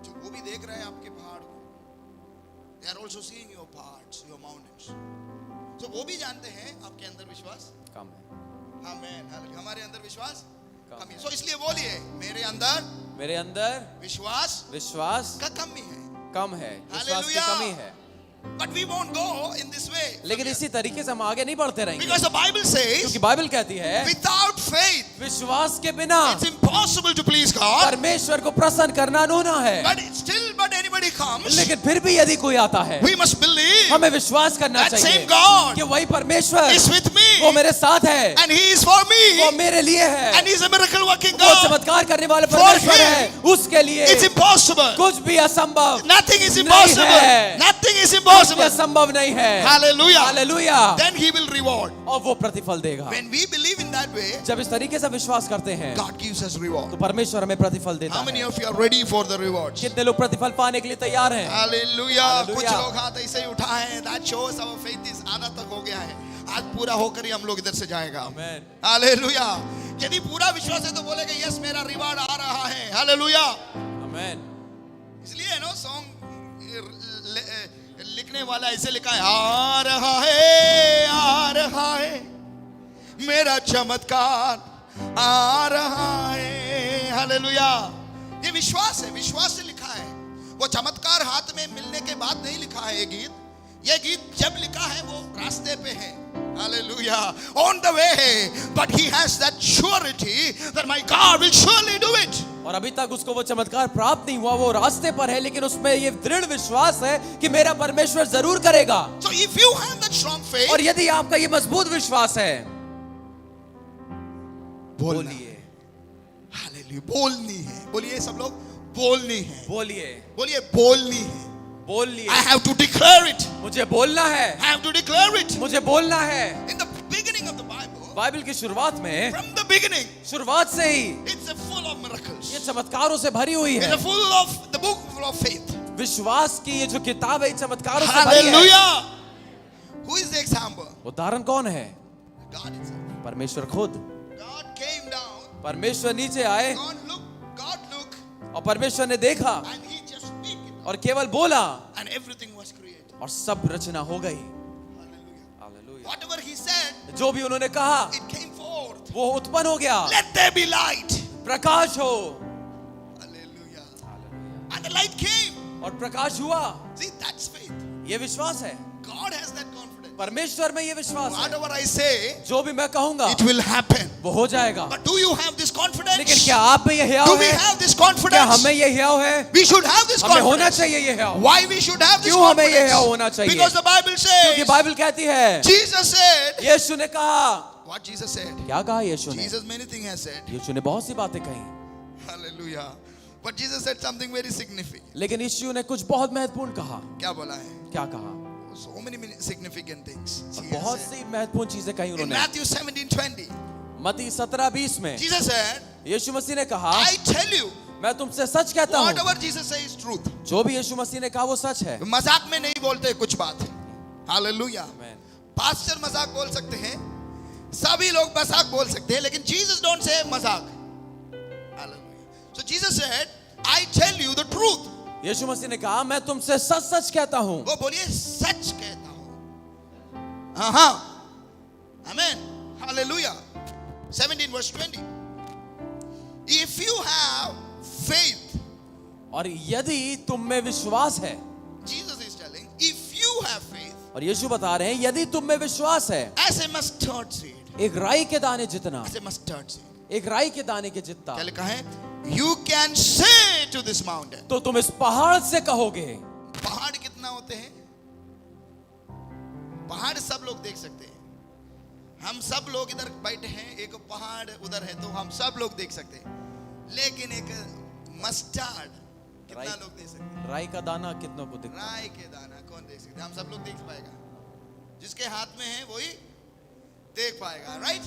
जो वो भी देख रहे हैं आपके पहाड़ को. They are also seeing your pahads, your mountains. So वो भी जानते हैं आपके अंदर विश्वास कम है. आमेन. हमारे अंदर विश्वास कम है. So इसलिए बोलिए, मेरे अंदर विश्वास का कमी है. कम है. विश्वास की कमी है. But we won't go in this way. लेकिन इसी तरीके से हम आगे नहीं बढ़ते रहेंगे. Because the Bible says, क्योंकि बाइबल कहती है, without faith, विश्वास के बिना it's impossible to please God. परमेश्वर को प्रसन्न करना अनहोना है। But anybody comes, लेकिन फिर भी यदि कोई आता है, we must believe हमें विश्वास करना that चाहिए same God कि वही परमेश्वर is with me, वो मेरे साथ है, and He is for वो me, मेरे लिए है, and He is a miracle working वो God. चमत्कार करने वाले For परमेश्वर him, है, उसके लिए It's impossible. कुछ भी असंभव Nothing is नहीं impossible. है। Nothing is कुछ भी impossible. असंभव नहीं है। Hallelujah. Hallelujah. Then He will reward. और वो प्रतिफल देगा। When we believe in that way, जब इस तरीके से विश्वास करते हैं God gives us reward. तो परमेश्वर हमें प्रतिफल देता How many है। of you are ready for the rewards? कितने लोग प्रतिफल पाने के लिए तैयार हैं? Hallelujah. Hallelujah. कुछ लोग हाथ ऐसे ही उठाए हैं. That shows our faith is आधा तक हो गया है. आज पूरा होकर ही हम लोग इधर से जाएगा. Amen. Hallelujah. यदि पूरा विश्वास है तो बोलेगा यस मेरा रिवार्ड आ रहा है. Hallelujah. आमेन। इसलिए नो सॉन्ग लिखने वाला ऐसे लिखा है, आ रहा है मेरा चमत्कार आ रहा है. हालेलुया. ये विश्वास है, विश्वास से लिखा है. वो चमत्कार हाथ में मिलने के बाद नहीं लिखा है ये गीत. ये गीत जब लिखा है वो रास्ते पे है. Hallelujah. On the way, but he has that surety that my God will surely do it. और अभी तक उसको वो चमत्कार प्राप्त नहीं हुआ, वो रास्ते पर है, लेकिन उसमें ये दृढ़ विश्वास है कि मेरा परमेश्वर जरूर करेगा। So if you have that strong faith, और यदि आपका ये मजबूत विश्वास है, बोलिए. हालेलुया. बोलनी है. बोलिए सब लोग, बोलनी है. बोलिए, बोलिए बोलनी है. बोलिए। I have to declare it. मुझे बोलना है, I have to declare it. मुझे बोलना है। In the beginning of the Bible, Bible की शुरुआत में, from the beginning, शुरुआत से ही it's a full of miracles. ये चमत्कारों से भरी हुई It's है। a full of the book full of faith. विश्वास की ये जो किताब है, ये चमत्कारों से भरी है। Hallelujah. Who is the example? उदाहरण कौन है? God itself. परमेश्वर खुद। God came down. परमेश्वर नीचे आए God looked, और परमेश्वर ने देखा and He just spoke it. और केवल बोला And everything was created. और सब रचना हो गई। Hallelujah. Hallelujah. Whatever He said, जो भी उन्होंने कहा it came forth. वो उत्पन्न हो गया। Let there be light. प्रकाश हो Hallelujah. And the light came. और प्रकाश हुआ। See, that's faith. ये विश्वास है। God has that confidence. परमेश्वर में ये विश्वास है। Whatever I say, जो भी मैं कहूंगा it will happen. वो हो जाएगा। But do you have this confidence? लेकिन क्या आप में ये Do हियाव we है? have this क्या confidence? हमें ये हियाव है? We should have this हमें होना confidence. चाहिए ये हियाव। Why we should have this क्यों हमें ये हियाव confidence? होना चाहिए? Because the Bible क्योंकि says, बाइबल कहती है, Jesus said, यीशु ने कहा, what Jesus said. क्या कहा यीशु ने? Jesus many things has said. यीशु ने बहुत सी बातें कही, Hallelujah. But Jesus said something very significant. लेकिन यीशु ने कुछ बहुत महत्वपूर्ण कहा। क्या बोला है? क्या कहा? So many significant things. और Jesus बहुत said. सी महत्वपूर्ण चीजें कही In उन्होंने। Matthew 17:20, मत्ती 17:20 में Jesus said, यीशु मसीह ने कहा, I tell you, मैं तुमसे सच कहता हूँ, whatever Jesus says is truth. जो भी यीशु मसीह ने कहा वो सच है। मजाक में नहीं बोलते कुछ बात. Hallelujah. Amen. पास्टर मजाक बोल सकते हैं, सभी लोग मजाक बोल सकते हैं, लेकिन Jesus don't say मजाक. Hallelujah. So Jesus said, I tell you the truth. यीशु मसीह ने कहा, मैं तुमसे सच सच कहता हूँ। वो बोलिए सच कहता हूँ. हाँ. Amen. Hallelujah. 17 verse 20. If you have faith, और यदि तुम में विश्वास है, Jesus is telling, if you have faith, और यीशु बता रहे हैं, यदि तुम में विश्वास है, as a mustard seed, एक राई के दाने जितना, as a mustard seed. एक राई के दाने के जितना, क्या लिखा है? You can say to this mountain. तो तुम इस पहाड़ से कहोगे। पहाड़ कितना होते हैं? पहाड़ सब लोग देख सकते हैं. हम सब लोग इधर बैठे हैं, एक पहाड़ उधर है, तो हम सब लोग देख सकते हैं. लेकिन एक मस्टर्ड कितना राई- लोग देख सकते हैं? राई का दाना कितनों को दिखता है? राई के दाना कौन देख सकते हैं? हम सब लोग देख पाएगा. जिसके हाथ में है वही देख पाएगा. Right?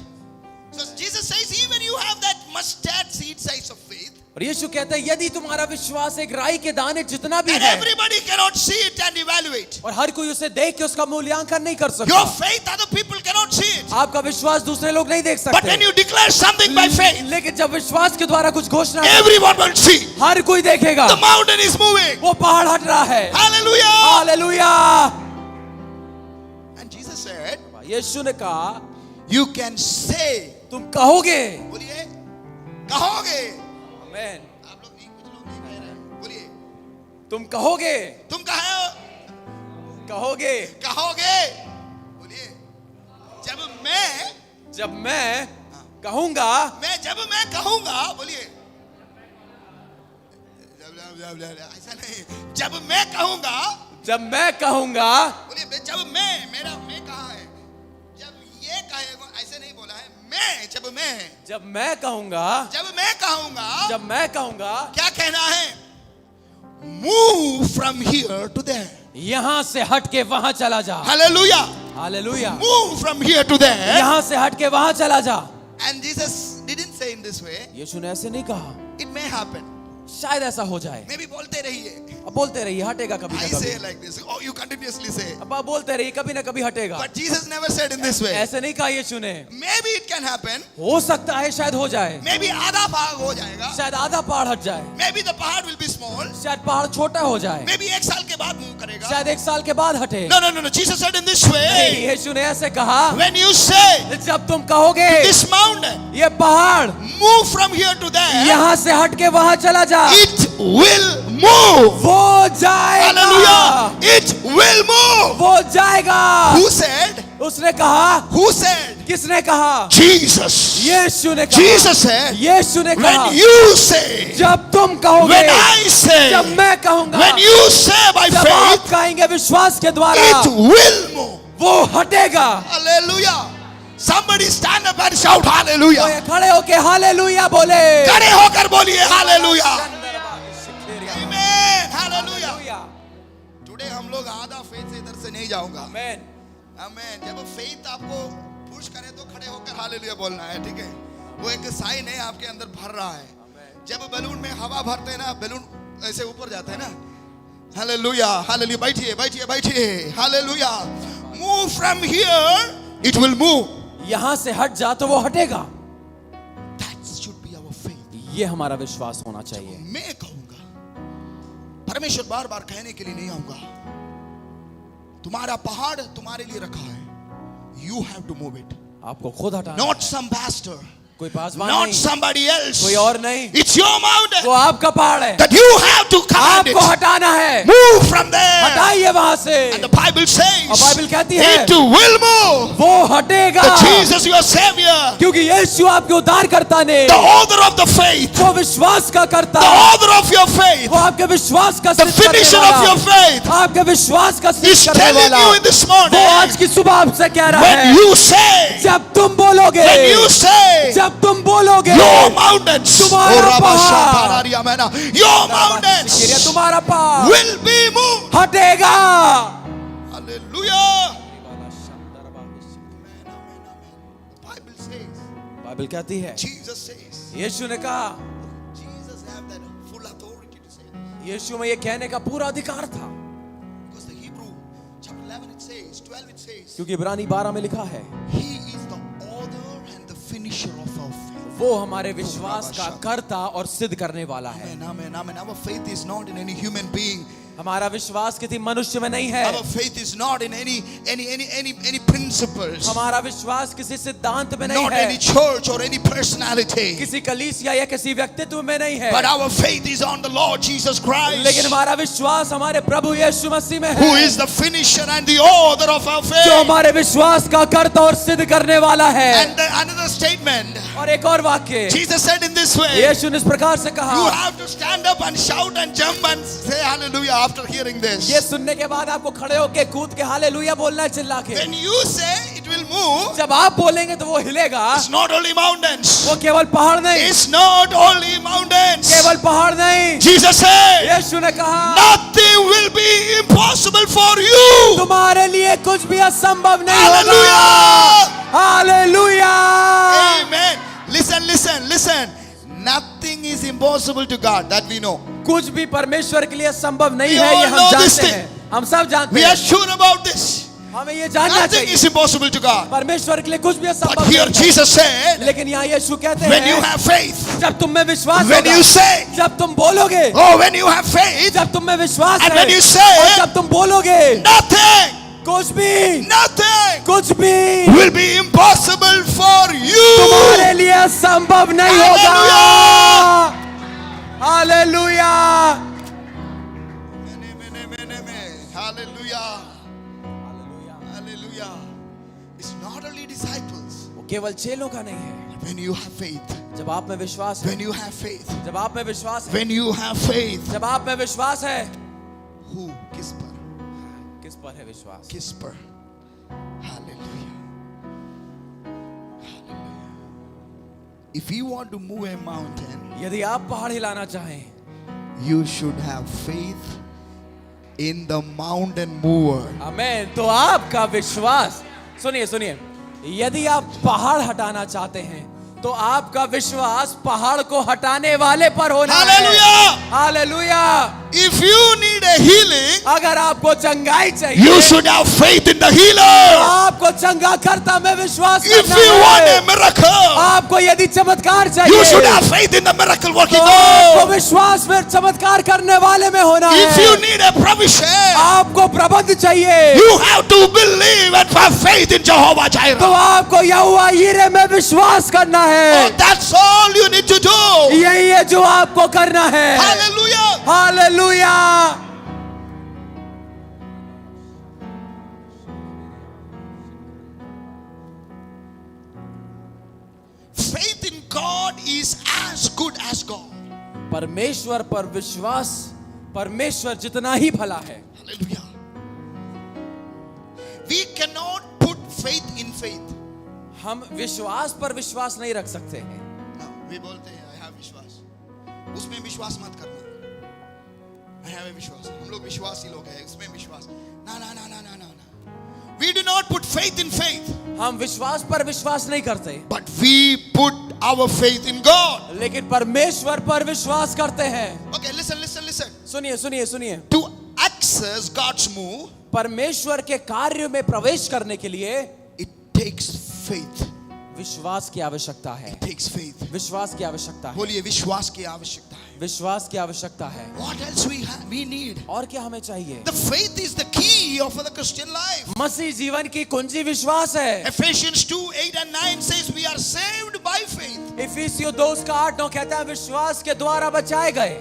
So Jesus says, even you have that mustard seed size of faith, और यीशु कहता है, यदि तुम्हारा विश्वास एक राई के दाने जितना भी and है, everybody cannot see it and evaluate. और हर कोई उसे देख के उसका मूल्यांकन नहीं कर सकता। Your faith, other people cannot see it. आपका विश्वास दूसरे लोग नहीं देख But when सकते, you declare something by faith, लेकिन जब विश्वास के द्वारा कुछ घोषणा, everyone will see. हर कोई देखेगा, The mountain is moving. वो पहाड़ हट रहा है। Hallelujah. Hallelujah. And Jesus said, यीशु ने कहा, you can say. तुम कहोगे। बोलिए, कहोगे. आमेन। आप लोग नहीं, कुछ लोग नहीं कह रहे हैं. बोलिए, तुम कहोगे, तुम कहो, कहोगे। कहोगे. बोलिए, जब मैं कहूंगा, मैं जब मैं कहूंगा, बोलिए, ऐसा नहीं, जब मैं कहूंगा, जब मैं कहूंगा, बोलिए, जब मेरा मैं कहा है, जब ये कहेगा, ऐसे नहीं बोला है, मैं, जब मैं कहूंगा, जब मैं कहूंगा, क्या कहना है? Move from here to there, यहां से हट के वहां चला जा। Hallelujah, hallelujah. Move from here to there, यहां से हट के वहां चला जा। And Jesus didn't say in this way, यीशु ने ऐसे नहीं कहा, इट मे हैपन, शायद ऐसा हो जाए। मे बी बोलते रहिए, अब बोलते रहिए, हटेगा कभी I ना say कभी। like this, oh you continuously say, अब आप बोलते रहिए, कभी ना कभी हटेगा। but Jesus never said in this way. ऐसे नहीं कहा यीशु ने। Maybe it can happen, हो सकता है शायद हो जाए, maybe आधा भाग हो जाएगा, शायद आधा पहाड़ हट जाए, maybe the पहाड़ will be small, शायद पहाड़ छोटा हो जाए, maybe 1 साल के बाद मूव करेगा। शायद 1 साल के बाद हटे। No, Jesus said in this नहीं, way, यीशु ने ऐसे कहा, when you say जब तुम कहोगे this mountain, ये पहाड़ move from here to there, यहाँ से हट के वहां चला जा, it will move. वो जाएगा। Hallelujah, it will move. वो जाएगा। Who said? उसने कहा, Who said? किसने कहा? Jesus. यीशु ने कहा। Jesus said, यीशु ने कहा, when you say, जब तुम कहोगे, when I say, जब मैं कहूंगा, when you say by जब आप faith, कहेंगे विश्वास के द्वारा, it will move. वो हटेगा। Hallelujah. Somebody stand up and shout hallelujah. तो ये खड़े होके हालेलुया बोले। खड़े होकर बोलिए hallelujah. Amen. Hallelujah. Today हम लोग आधा faith से इधर से नहीं जाऊंगा। आमेन। Amen. जब faith आपको पुश करे तो खड़े होकर hallelujah बोलना है, ठीक है? वो एक साइन है आपके अंदर भर रहा है। जब बैलून में हवा भरते हैं ना, बैलून ऐसे ऊपर जाता है ना। Hallelujah. Hallelujah. बैठिए। Hallelujah. Move from here, it will move. यहाँ से हट जा तो वो हटेगा। That should be our faith. ये हमारा विश्वास होना चाहिए। मैं कहूंगा, परमेश्वर बार बार कहने के लिए नहीं आऊंगा, तुम्हारा पहाड़ तुम्हारे लिए रखा है, you have to move it, आपको खुद हटाना। not some pastor, कोई पासवान not नहीं, somebody else, कोई और नहीं, it's your mountain वो आपका पहाड़ है, that you have to command आपको it, हटाना है। move from there, हटाइए वहां से। and the Bible और says बाइबल कहती है, it will move. वो हटेगा, The Jesus your savior, क्योंकि यीशु आपके उद्धारकर्ता ने, the author of the faith, वो विश्वास का करता, the author of your faith, वो आपके विश्वास का the सिद्ध करने finisher of your वाला, faith आपके विश्वास का is सिद्ध करने telling वाला, you in this वो morning, आज की सुबह आपसे कह रहा when है, you say, जब तुम बोलोगे, when you say, जब तुम बोलोगे, your mountains, तुम्हारा your mountains तुम्हारा पहाड़ will be moved. हटेगा। Hallelujah. Bible says, बाइबल कहती है, Jesus says, यीशु ने कहा, Jesus have that full authority to say this. यीशु में ये कहने का पूरा अधिकार था, Because the Hebrew chapter 11 it says, 12 it says, क्योंकि इब्रानी 12 में लिखा है, He is the author and the finisher of our faith. वो हमारे विश्वास का कर्ता और सिद्ध करने वाला है। Amen. Our faith is not in any human being. हमारा विश्वास किसी मनुष्य में नहीं है, Our faith is not in any principles. हमारा विश्वास किसी सिद्धांत में नहीं Not है, any church or any personality. किसी कलीसिया या किसी व्यक्तित्व में नहीं है, But our faith is on the Lord Jesus Christ, लेकिन हमारा विश्वास हमारे प्रभु यीशु मसीह में who है, is the finisher and the author of our जो faith. हमारे विश्वास का कर्ता और सिद्ध करने वाला है। And another statement, और एक और वाक्य, Jesus said in this way, यीशु ने इस प्रकार से you कहा, have to stand up and shout and jump and say hallelujah after hearing this. ये सुनने के बाद आपको खड़े होके कूद के हालेलुया बोलना है, चिल्ला के। When you say it will move, जब आप बोलेंगे तो वो हिलेगा, it's not only mountains. वो केवल पहाड़ नहीं, It's not only mountains. केवल पहाड़ नहीं, Jesus said, यीशु ने कहा, nothing will be impossible for you. तुम्हारे लिए कुछ भी असंभव नहीं होगा। Hallelujah. Hallelujah. Amen. Listen. Nothing is impossible to God, that we know. कुछ भी परमेश्वर के लिए संभव नहीं We है, ये all हम know this जानते thing. हैं, हम सब जानते We are हैं, sure about this. हमें ये जानना Nothing चाहिए, is impossible to God. परमेश्वर के लिए कुछ भी But असंभव here नहीं है। Jesus said, लेकिन यहाँ यीशु कहते when you हैं, have faith, जब तुम में विश्वास when होगा, you say, जब तुम बोलोगे, oh, when you have faith, जब तुम में विश्वास and है, when you say, और जब तुम बोलोगे, nothing कुछ भी will be impossible for you. तुम्हारे लिए संभव नहीं होगा। Hallelujah. Hallelujah. Hallelujah. It's not only disciples. वो केवल चेलों का नहीं है। When you have faith, जब आप में विश्वास है, when you have faith, जब आप में विश्वास है, when you have faith, जब आप में विश्वास है, who? किस पर? किस पर है विश्वास? किस पर? Hallelujah. Hallelujah. If you want to move a mountain, यदि आप पहाड़ हिलाना चाहें, you should have faith in the mountain mover. आमेन। तो आपका विश्वास, सुनिए सुनिए, यदि आप पहाड़ हटाना चाहते हैं तो आपका विश्वास पहाड़ को हटाने वाले पर होना है। Hallelujah. Hallelujah. If you need a healing, अगर आपको चंगाई चाहिए, you should have faith in the healer. आपको चंगा करता में विश्वास If करना you want a है। miracle, आपको यदि चमत्कार you चाहिए, should have faith in the miracle working तो आपको God. विश्वास में चमत्कार करने वाले में होना If you है। need a provision, आपको प्रबंध चाहिए, you have to believe and have faith in Jehovah तो Jireh. आपको यहोवा यीरे में विश्वास करना Oh, है। that's all you need to do. यही है जो आपको करना है। Hallelujah. Hallelujah. Faith in God is as good as God. परमेश्वर पर विश्वास परमेश्वर जितना ही भला है। Hallelujah. We cannot put faith in faith. हम विश्वास पर विश्वास नहीं रख सकते हैं। No, we बोलते हैं I have विश्वास, उसमें विश्वास मत करना। I have a विश्वास, हम लोग विश्वासी लोग हैं, उसमें विश्वास ना ना ना ना ना ना। We do not put faith in faith, हम विश्वास पर विश्वास नहीं करते, but we put our faith in God. लेकिन परमेश्वर पर विश्वास करते हैं। Okay, listen, listen, listen. सुनिए सुनिए सुनिए, To access God's move, परमेश्वर के कार्य में प्रवेश करने के लिए it takes faith. विश्वास की आवश्यकता है। It takes faith. विश्वास की आवश्यकता है। बोलिए विश्वास की आवश्यकता है। विश्वास की आवश्यकता है। What else we need? और क्या हमें चाहिए? The faith is the key of the Christian life. मसीह जीवन की कुंजी विश्वास है। Ephesians 2:8-9 says we are saved by faith. इफिसियों 2:8-9 कहता है विश्वास के द्वारा बचाए गए।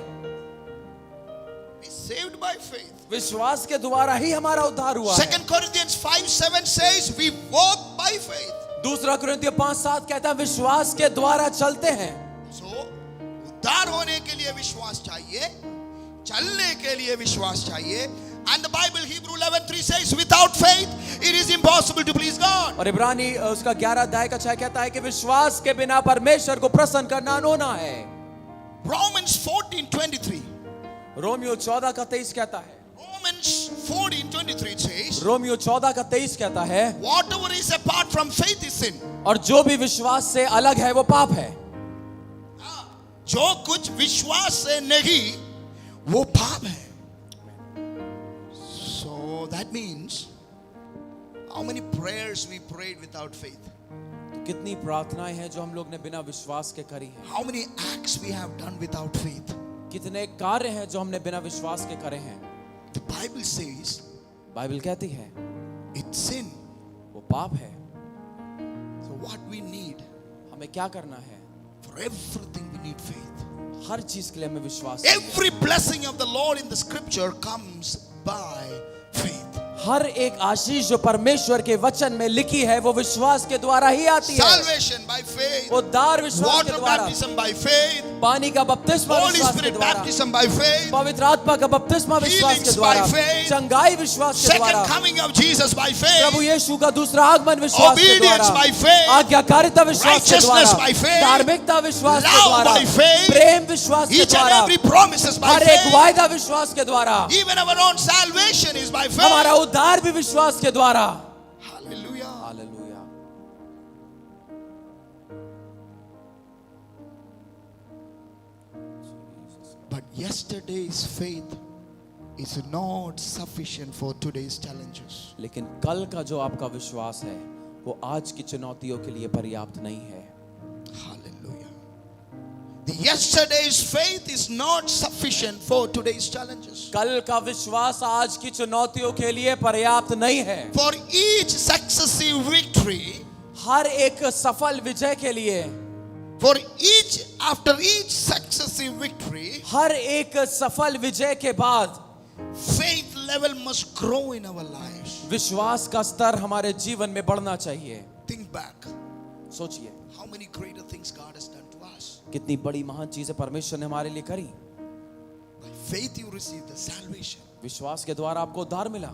We saved by faith. विश्वास के द्वारा ही हमारा उद्धार हुआ है। 2 Corinthians 5:7 says we walk by faith. दूसरा कुरिन्थियों 5:7 कहता है विश्वास के द्वारा चलते हैं। So उद्धार होने के लिए विश्वास चाहिए, चलने के लिए विश्वास चाहिए। And the Bible Hebrew 11:3 says without faith it is impossible to please God. और इब्रानी उसका 11 अध्याय का 6 कहता है कि विश्वास के बिना परमेश्वर को प्रसन्न करना अनहोना है। Romans 14:23. रोमियो 14 का 23 कहता है। Romans 14:23 says रोमियो 14 का 23 कहता है whatever is apart from faith is sin. और जो भी विश्वास से अलग है वो पाप है। जो कुछ विश्वास से नहीं वो पाप है। So that means how many prayers we prayed without faith? कितनी प्रार्थनाएं हैं जो हम लोग ने बिना विश्वास के करी हैं। How many acts we have done without faith? कितने कार्य हैं जो हमने बिना विश्वास के करे हैं। The Bible says बाइबल कहती है it's sin. वो पाप है। So what we need, हमें क्या करना है? for everything we need faith. हर चीज के लिए हमें विश्वास चाहिए। Every blessing of the Lord in the scripture comes by faith. हर एक आशीष जो परमेश्वर के वचन में लिखी है वो विश्वास के द्वारा ही आती है। Salvation by faith. उद्धार विश्वास के Water द्वारा, baptism by faith. पानी का बपतिस्मा Holy विश्वास के Spirit द्वारा, baptism by faith. पवित्र आत्मा का बपतिस्मा विश्वास के Healings द्वारा, by faith. चंगाई विश्वास के द्वारा, Second coming of Jesus by faith. प्रभु यीशु का दूसरा आगमन विश्वास के Obedience द्वारा, by faith. आज्ञाकारिता विश्वास के Righteousness द्वारा, by faith. धार्मिकता विश्वास के Love द्वारा, by faith. प्रेम विश्वास के Each and द्वारा, every promises by हर एक faith. वायदा विश्वास के द्वारा, Even our own salvation is by हमारा faith. उद्धार भी विश्वास के द्वारा। Hallelujah. Hallelujah. But yesterday's faith is not sufficient for today's challenges. लेकिन कल का जो आपका विश्वास है वो आज की चुनौतियों के लिए पर्याप्त नहीं है। Hallelujah. The yesterday's faith is not sufficient for today's challenges. कल का विश्वास आज की चुनौतियों के लिए पर्याप्त नहीं है। For each successive victory, हर एक सफल विजय के लिए, after each successive victory, हर एक सफल विजय के बाद faith level must grow in our lives. विश्वास का स्तर हमारे जीवन में बढ़ना चाहिए। Think back. सोचिए How many greater things God has done to us? कितनी बड़ी महान चीजें परमेश्वर ने हमारे लिए करी। By faith you received the salvation. विश्वास के द्वारा आपको उद्धार मिला।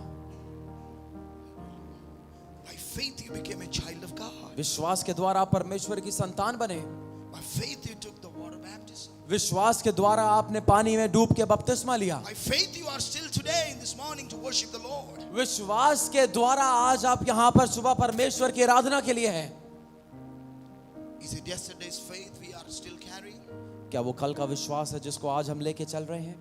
By faith you became a child of God. विश्वास के द्वारा आप परमेश्वर की संतान बने। By faith you took the water baptism. विश्वास के द्वारा आपने पानी में डूब के बपतिस्मा लिया। By faith you are still today in this morning to worship the Lord. विश्वास के द्वारा आज आप यहाँ पर सुबह परमेश्वर की आराधना के लिए हैं। Is it yesterday's faith we are still carrying? क्या वो कल का विश्वास है जिसको आज हम लेके चल रहे हैं?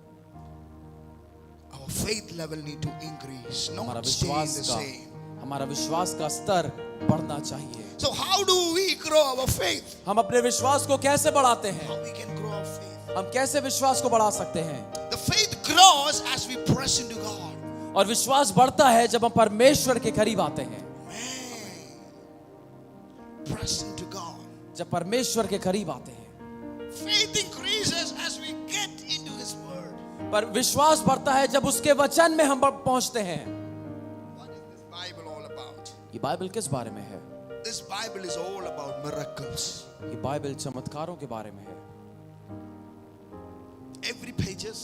Our faith level need to increase, हमारा not stay in the विश्वास का same. हमारा विश्वास का स्तर बढ़ना चाहिए। So how do we grow our faith? हम अपने विश्वास को कैसे बढ़ाते हैं? How we can grow our faith? हम कैसे विश्वास को बढ़ा सकते हैं? The faith grows as we press into God. और विश्वास बढ़ता है जब हम परमेश्वर के करीब आते हैं। Man, press into God. जब परमेश्वर के करीब आते हैं, Faith increases as we get into His Word. पर विश्वास बढ़ता है जब उसके वचन में हम पहुंचते हैं। What is this Bible all about? ये बाइबल किस बारे में है? This Bible is all about miracles. ये बाइबल चमत्कारों के बारे में है। Every pages,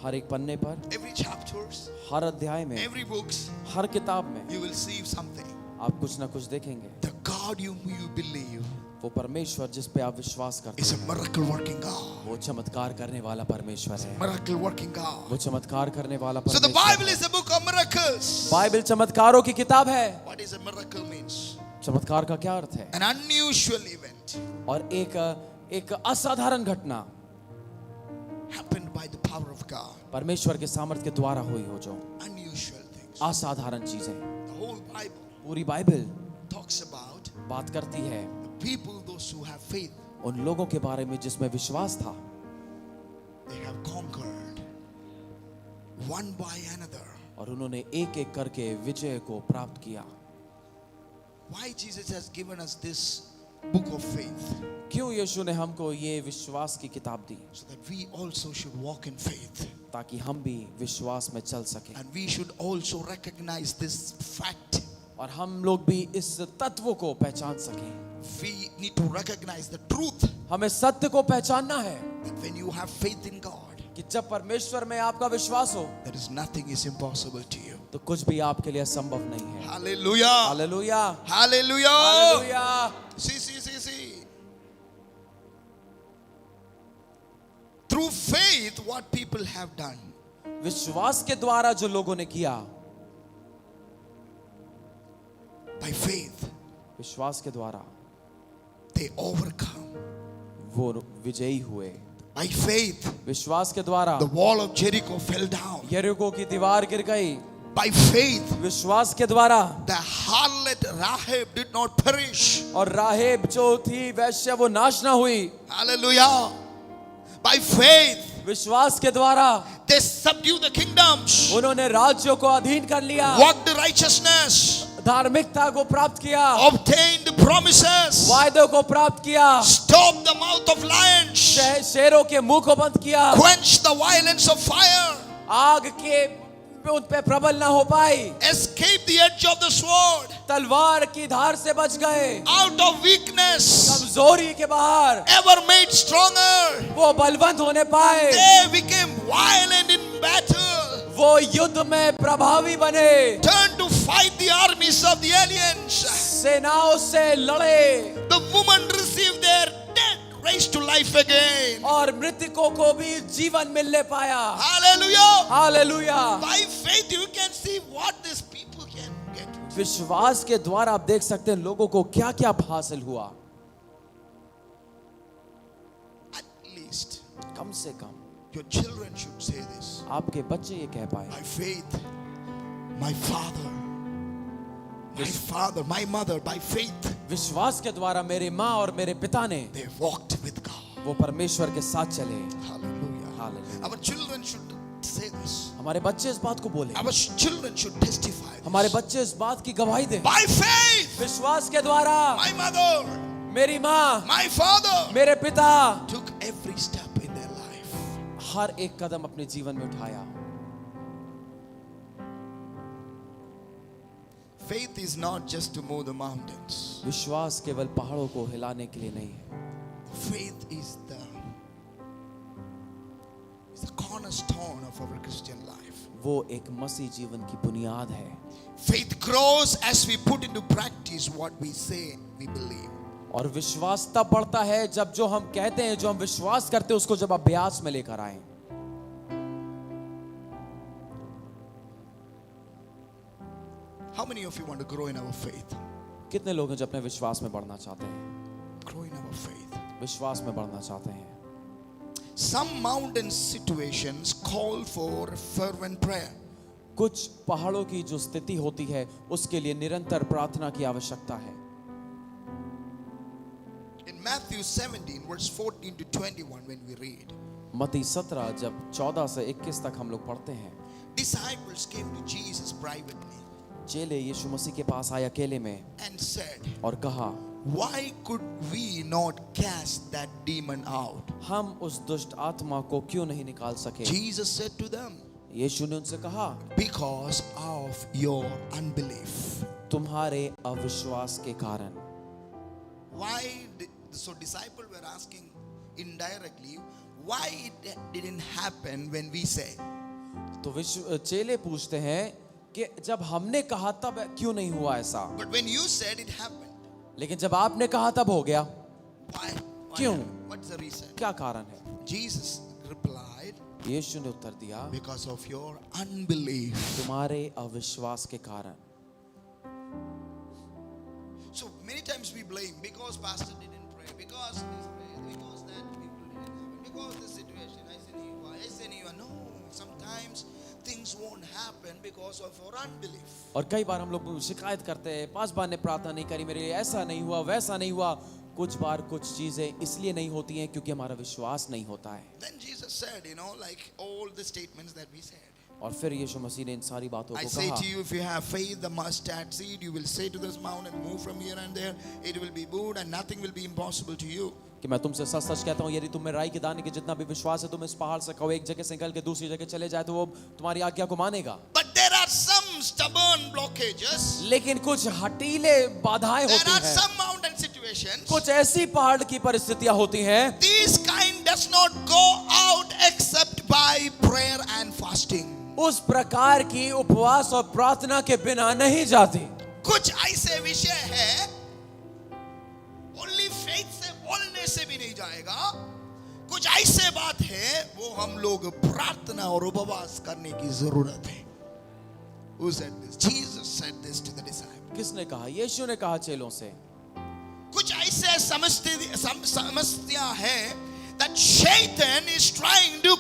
हर एक पन्ने पर, every chapters, हर अध्याय में, every books, हर किताब में you will see something. आप कुछ ना कुछ देखेंगे। The God you believe वो परमेश्वर जिस पे आप विश्वास करते is a हैं, miracle working God. वो चमत्कार करने वाला परमेश्वर है। Miracle working God. वो चमत्कार करने वाला So the परमेश्वर Bible है। is a book of miracles. Bible चमत्कारों की किताब है। What is a miracle means? चमत्कार का क्या अर्थ है? An unusual event और एक असाधारण घटना happened by the power of God. परमेश्वर के सामर्थ्य के द्वारा हुई हो, जो Unusual things. असाधारण चीजें। The whole Bible पूरी बाइबल talks about बात करती है the people, those who have faith, उन लोगों के बारे में जिसमें विश्वास था। they have conquered one by another. और उन्होंने एक एक करके विजय को प्राप्त किया। Why Jesus has given us this book of faith? क्यों यीशु ने हमको ये विश्वास की किताब दी? So that we also should walk in faith. ताकि हम भी विश्वास में चल सकें। And we should also recognize this fact. और हम लोग भी इस तत्व को पहचान सकें। We need to recognize the truth हमें सत्य को पहचानना है that when you have faith in God, कि जब परमेश्वर में आपका विश्वास हो, there is nothing is impossible to you. तो कुछ भी आपके लिए असंभव नहीं है। Hallelujah. Hallelujah, Hallelujah. Hallelujah. See. Through faith, what people have done. विश्वास के द्वारा जो लोगों ने किया, By faith, विश्वास के द्वारा they overcome. वो विजयी हुए। By faith, विश्वास के द्वारा the wall of Jericho fell down. यरीको की दीवार गिर गई। By faith, विश्वास के द्वारा the harlot Rahab did not perish. और राहेब जो थी वैश्य, वो नाश ना हुई। Hallelujah. By faith, विश्वास के द्वारा they subdued the kingdoms, उन्होंने राज्यों को अधीन कर लिया, walked the righteousness, धार्मिकता को प्राप्त किया, obtained the promises, वायदों को प्राप्त किया, stopped the mouth of lions, शेरों के मुंह को बंद किया, quenched the violence of fire, आग के उन पे प्रबल ना हो पाई, escaped the edge of the sword, तलवार की धार से बच गए, out of weakness, कमजोरी के बाहर ever made stronger. वो बलवंत होने पाए, They became violent in battle, वो युद्ध में प्रभावी बने, turned to fight the armies of the aliens. सेनाओं से लड़े The woman received their dead raised to life again. और मृतकों को भी जीवन मिलने पाया। Hallelujah. Hallelujah. By faith you can see what these people can get. विश्वास के द्वारा आप देख सकते हैं लोगों को क्या क्या हासिल हुआ। At least कम से कम your children should say this. आपके बच्चे ये कह पाए, By faith, my father, my mother, by faith, विश्वास के द्वारा मेरी माँ और मेरे पिता ने they walked with God. वो परमेश्वर के साथ चले। Hallelujah. Hallelujah. Our children should say this. हमारे बच्चे इस बात को बोले, Our children should testify this. हमारे बच्चे इस बात की गवाही दें। By faith, विश्वास के द्वारा my mother, मेरी माँ, my father मेरे पिता took every step in their life. हर एक कदम अपने जीवन में उठाया। Faith is not just to move the mountains. विश्वास केवल पहाड़ों को हिलाने के लिए नहीं है। Faith is the cornerstone of our Christian life. वो एक मसीह जीवन की बुनियाद है। Faith grows as we put into practice what we say we believe. और विश्वास तब बढ़ता है जब जो हम कहते हैं, जो हम विश्वास करते हैं, उसको जब अभ्यास में लेकर आए। How many of you want to grow in our faith? कितने लोग हैं जो अपने विश्वास में बढ़ना चाहते हैं? Grow in our faith. विश्वास में बढ़ना चाहते हैं। Some mountain situations call for fervent prayer. कुछ पहाड़ों की जो स्थिति होती है उसके लिए निरंतर प्रार्थना की आवश्यकता है। In Matthew 17 verse 14 to 21 when we read, मत्ती 17 जब 14 से 21 तक हम लोग पढ़ते हैं, disciples came to Jesus privately चेले यीशु मसीह के पास आए अकेले में and said, और कहा, why could we not cast that demon out? हम उस दुष्ट आत्मा को क्यों नहीं निकाल सके? Jesus said to them, यीशु ने उनसे कहा, because of your unbelief. तुम्हारे अविश्वास के कारण। So disciples were asking indirectly, why it didn't happen when we said? तो चेले पूछते हैं कि जब हमने कहा तब क्यों नहीं हुआ ऐसा, But when you said it happened. लेकिन जब आपने कहा तब हो गया। Why? क्यों? What's the reason? क्या कारण है? Jesus replied, यीशु ने उत्तर दिया, because of your unbelief. तुम्हारे अविश्वास के कारण। So many times we blame because pastor didn't pray, because this prayer, because that people didn't happen, because this situation, I said no. Sometimes things won't happen because of our unbelief. और कई बार हम लोग शिकायत करते हैं, पासवान ने प्रार्थना नहीं करी, मेरे लिए ऐसा नहीं हुआ, वैसा नहीं हुआ। कुछ बार कुछ चीजें इसलिए नहीं होती हैं क्योंकि हमारा विश्वास नहीं होता है। Then Jesus said, like all the statements that we said. और फिर यीशु मसीह ने इन सारी बातों I को say कहा, to you, if you have faith, the mustard seed, you will say to this mountain, move from here and there. It will be moved, and nothing will be impossible to you. कि मैं तुमसे सच सच कहता हूँ, यदि तुम में राई के दाने के जितना भी विश्वास है, तुम इस पहाड़ से कहो एक जगह से निकल के दूसरी जगह चले जाए, तो वो तुम्हारी आज्ञा को मानेगा। But there are some stubborn blockages. लेकिन कुछ हटीले बाधाएं There होती are हैं, some mountain situations. कुछ ऐसी पहाड़ की परिस्थितियां होती हैं, This kind does not go out except by prayer and fasting. उस प्रकार की उपवास और प्रार्थना के बिना नहीं जाती। कुछ ऐसे विषय है only faith से बोलने से भी नहीं जाएगा। कुछ ऐसे बात है वो हम लोग प्रार्थना और उपवास करने की जरूरत है। Who said this? Jesus said this to the disciples. किसने कहा? यीशु ने कहा चेलों से। कुछ ऐसे समस्या है that Satan is trying to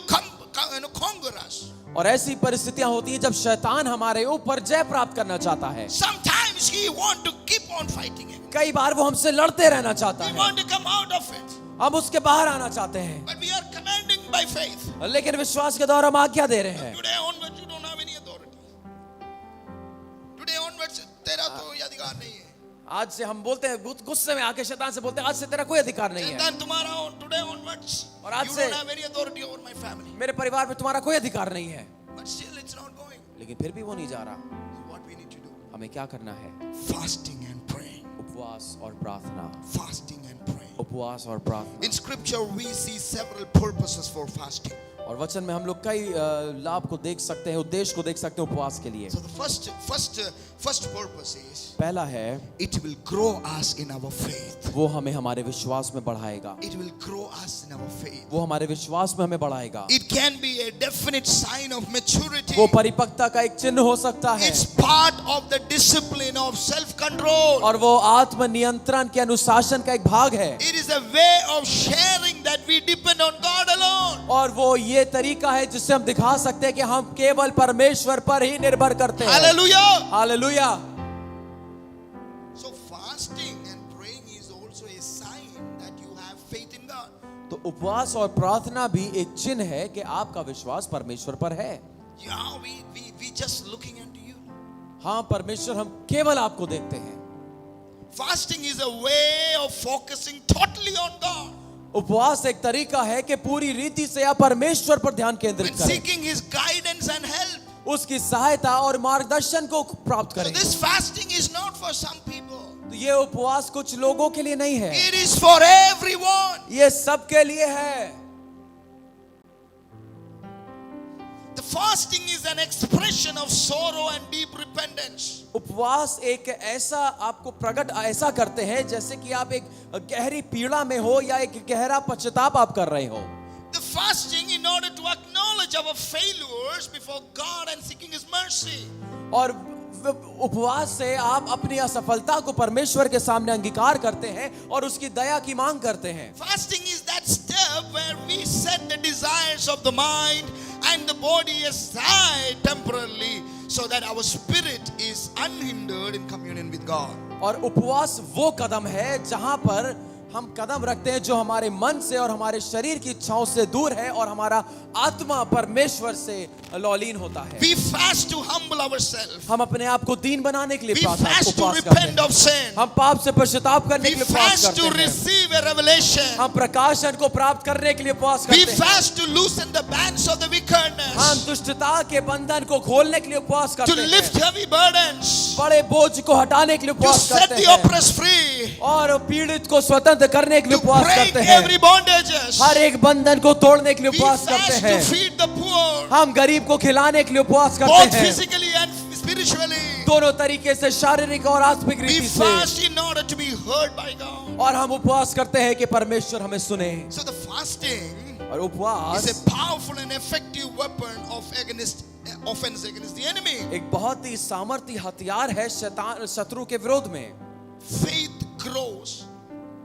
conquer us. और ऐसी परिस्थितियां होती हैं जब शैतान हमारे ऊपर जय प्राप्त करना चाहता है। Sometimes he want to keep on fighting it. कई बार वो हमसे लड़ते रहना चाहता We है, want to come out of it. हम उसके बाहर आना चाहते हैं, But we are commanding by faith. लेकिन विश्वास के द्वारा हम आज्ञा दे रहे हैं। Today onwards you don't have any authority. Today onwards तेरा तो ये अधिकार नहीं है। आज से हम बोलते हैं, गुस्से में आके शैतान से बोलते हैं, आज से तेरा कोई अधिकार नहीं है, शैतान तुम्हारा today onwards और आज you से- don't have any authority over my family. मेरे परिवार में तुम्हारा कोई अधिकार नहीं है। But still it's not going. लेकिन फिर भी वो नहीं जा रहा। So what we need to do? हमें क्या करना है? Fasting and praying. उपवास और प्रार्थना, Fasting and praying. उपवास और प्रार्थना। In scripture we see several purposes for fasting. और वचन में हम लोग कई लाभ को देख सकते हैं, उद्देश्य को देख सकते हैं उपवास के लिए। So the first purpose is पहला है, it will grow us in our faith. वो हमें हमारे विश्वास में बढ़ाएगा। It will grow us in our faith. वो हमारे विश्वास में हमें बढ़ाएगा। It can be a definite sign of maturity. वो परिपक्वता का एक चिन्ह हो सकता है, It's part of the discipline of self-control. और वो आत्म नियंत्रण के अनुशासन का एक भाग है, It is a way of sharing that we depend on God alone. और वो ये तरीका है जिससे हम दिखा सकते हैं कि हम केवल परमेश्वर पर ही निर्भर करते हैं। Hallelujah. Hallelujah. So fasting and praying is also a sign that you have faith in God. तो उपवास और प्रार्थना भी एक चिन्ह है कि आपका विश्वास परमेश्वर पर है। Yeah, we just looking into you. हाँ, परमेश्वर, हम केवल आपको देखते हैं। Fasting is a way of focusing totally on God. उपवास एक तरीका है कि पूरी रीति से आप परमेश्वर पर ध्यान केंद्रित And करें, seeking His guidance and help. उसकी सहायता और मार्गदर्शन को प्राप्त So करें। this fasting is not for some people. तो ये उपवास कुछ लोगों के लिए नहीं है, It is for everyone. ये सबके लिए है। The fasting is an expression of sorrow and deep repentance. उपवास एक ऐसा आपको प्रकट ऐसा करते हैं जैसे कि आप एक गहरी पीड़ा में हो या एक गहरा पश्चाताप आप कर रहे हो। The fasting in order to acknowledge our failures before God and seeking His mercy. और उपवास से आप अपनी असफलता को परमेश्वर के सामने अंगीकार करते हैं और उसकी दया की मांग करते हैं। Fasting is that step where we set the desires of the mind and the body aside temporarily so that our spirit is unhindered in communion with God. और उपवास वो कदम है जहां पर हम कदम रखते हैं जो हमारे मन से और हमारे शरीर की इच्छाओं से दूर है और हमारा आत्मा परमेश्वर से लौलीन होता है। We fast to humble ourselves. हम अपने आप को दीन बनाने के लिए We fast to उपवास करते repent हैं। of sin. हम पाप से पश्चाताप करने We के लिए उपवास fast करते to हैं। receive a revelation. हम प्रकाशन को प्राप्त करने के लिए उपवास We करते हैं। fast to loosen the bands of the हम wickedness. दुष्टता के बंधन को खोलने के लिए उपवास To करते हैं। lift heavy burdens. बड़े बोझ को हटाने के लिए To उपवास set करते the हैं oppressed free. और पीड़ित को स्वतंत्र करने के लिए To उपवास break करते हैं। every bondages. हर एक बंधन को तोड़ने के लिए We उपवास करते fast हैं। to feed the poor. हम गरीब को खिलाने के लिए उपवास Both करते हैं, physically and spiritually. दोनों तरीके से, शारीरिक और आत्मिक We रीति से। fast in order to be heard by God. और हम उपवास करते हैं कि परमेश्वर हमें सुने। So the fasting और उपवास is a powerful and effective weapon of offense against the enemy. एक बहुत ही सामर्थ्य हथियार है शैतान शत्रु के विरोध में। Faith grows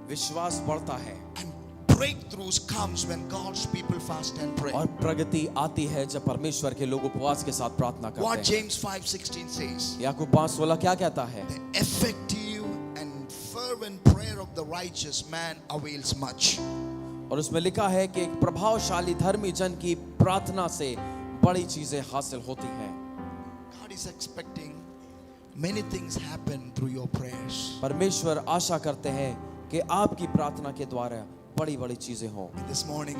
विश्वास बढ़ता है and breakthroughs comes when God's people fast and pray. और प्रगति आती है जब परमेश्वर के लोग उपवास के साथ प्रार्थना What करते हैं। James 5:16 says, याकूब 5:16 क्या कहता है? the effective and fervent prayer of the righteous man avails much. और उसमें लिखा है कि एक प्रभावशाली धर्मी जन की प्रार्थना से बड़ी चीजें हासिल होती हैं। God is expecting many things happen through your prayers. परमेश्वर आशा करते हैं कि आपकी प्रार्थना के द्वारा बड़ी बड़ी चीजें हों। And this morning,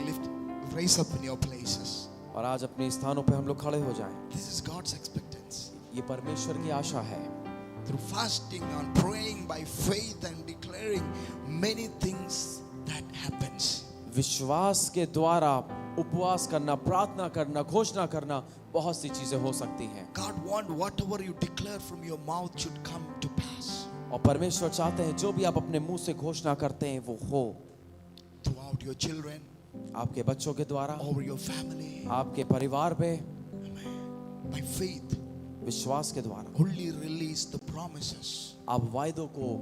raise up in your places. और आज अपने स्थानों पे हम लोग खड़े हो जाएं। This is God's expectancy. ये परमेश्वर की आशा है। Through fasting and praying by faith and declaring many things that happens. विश्वास के द्वारा उपवास करना, प्रार्थना करना, घोषणा करना, बहुत सी चीजें हो सकती हैं। God wants whatever you declare from your mouth should come to pass. और परमेश्वर चाहते हैं जो भी आप अपने मुंह से घोषणा करते हैं वो हो। Throughout your children, आपके बच्चों के द्वारा, over your family, आपके परिवार पे, by faith, विश्वास के द्वारा only release the promises. आप वायदों को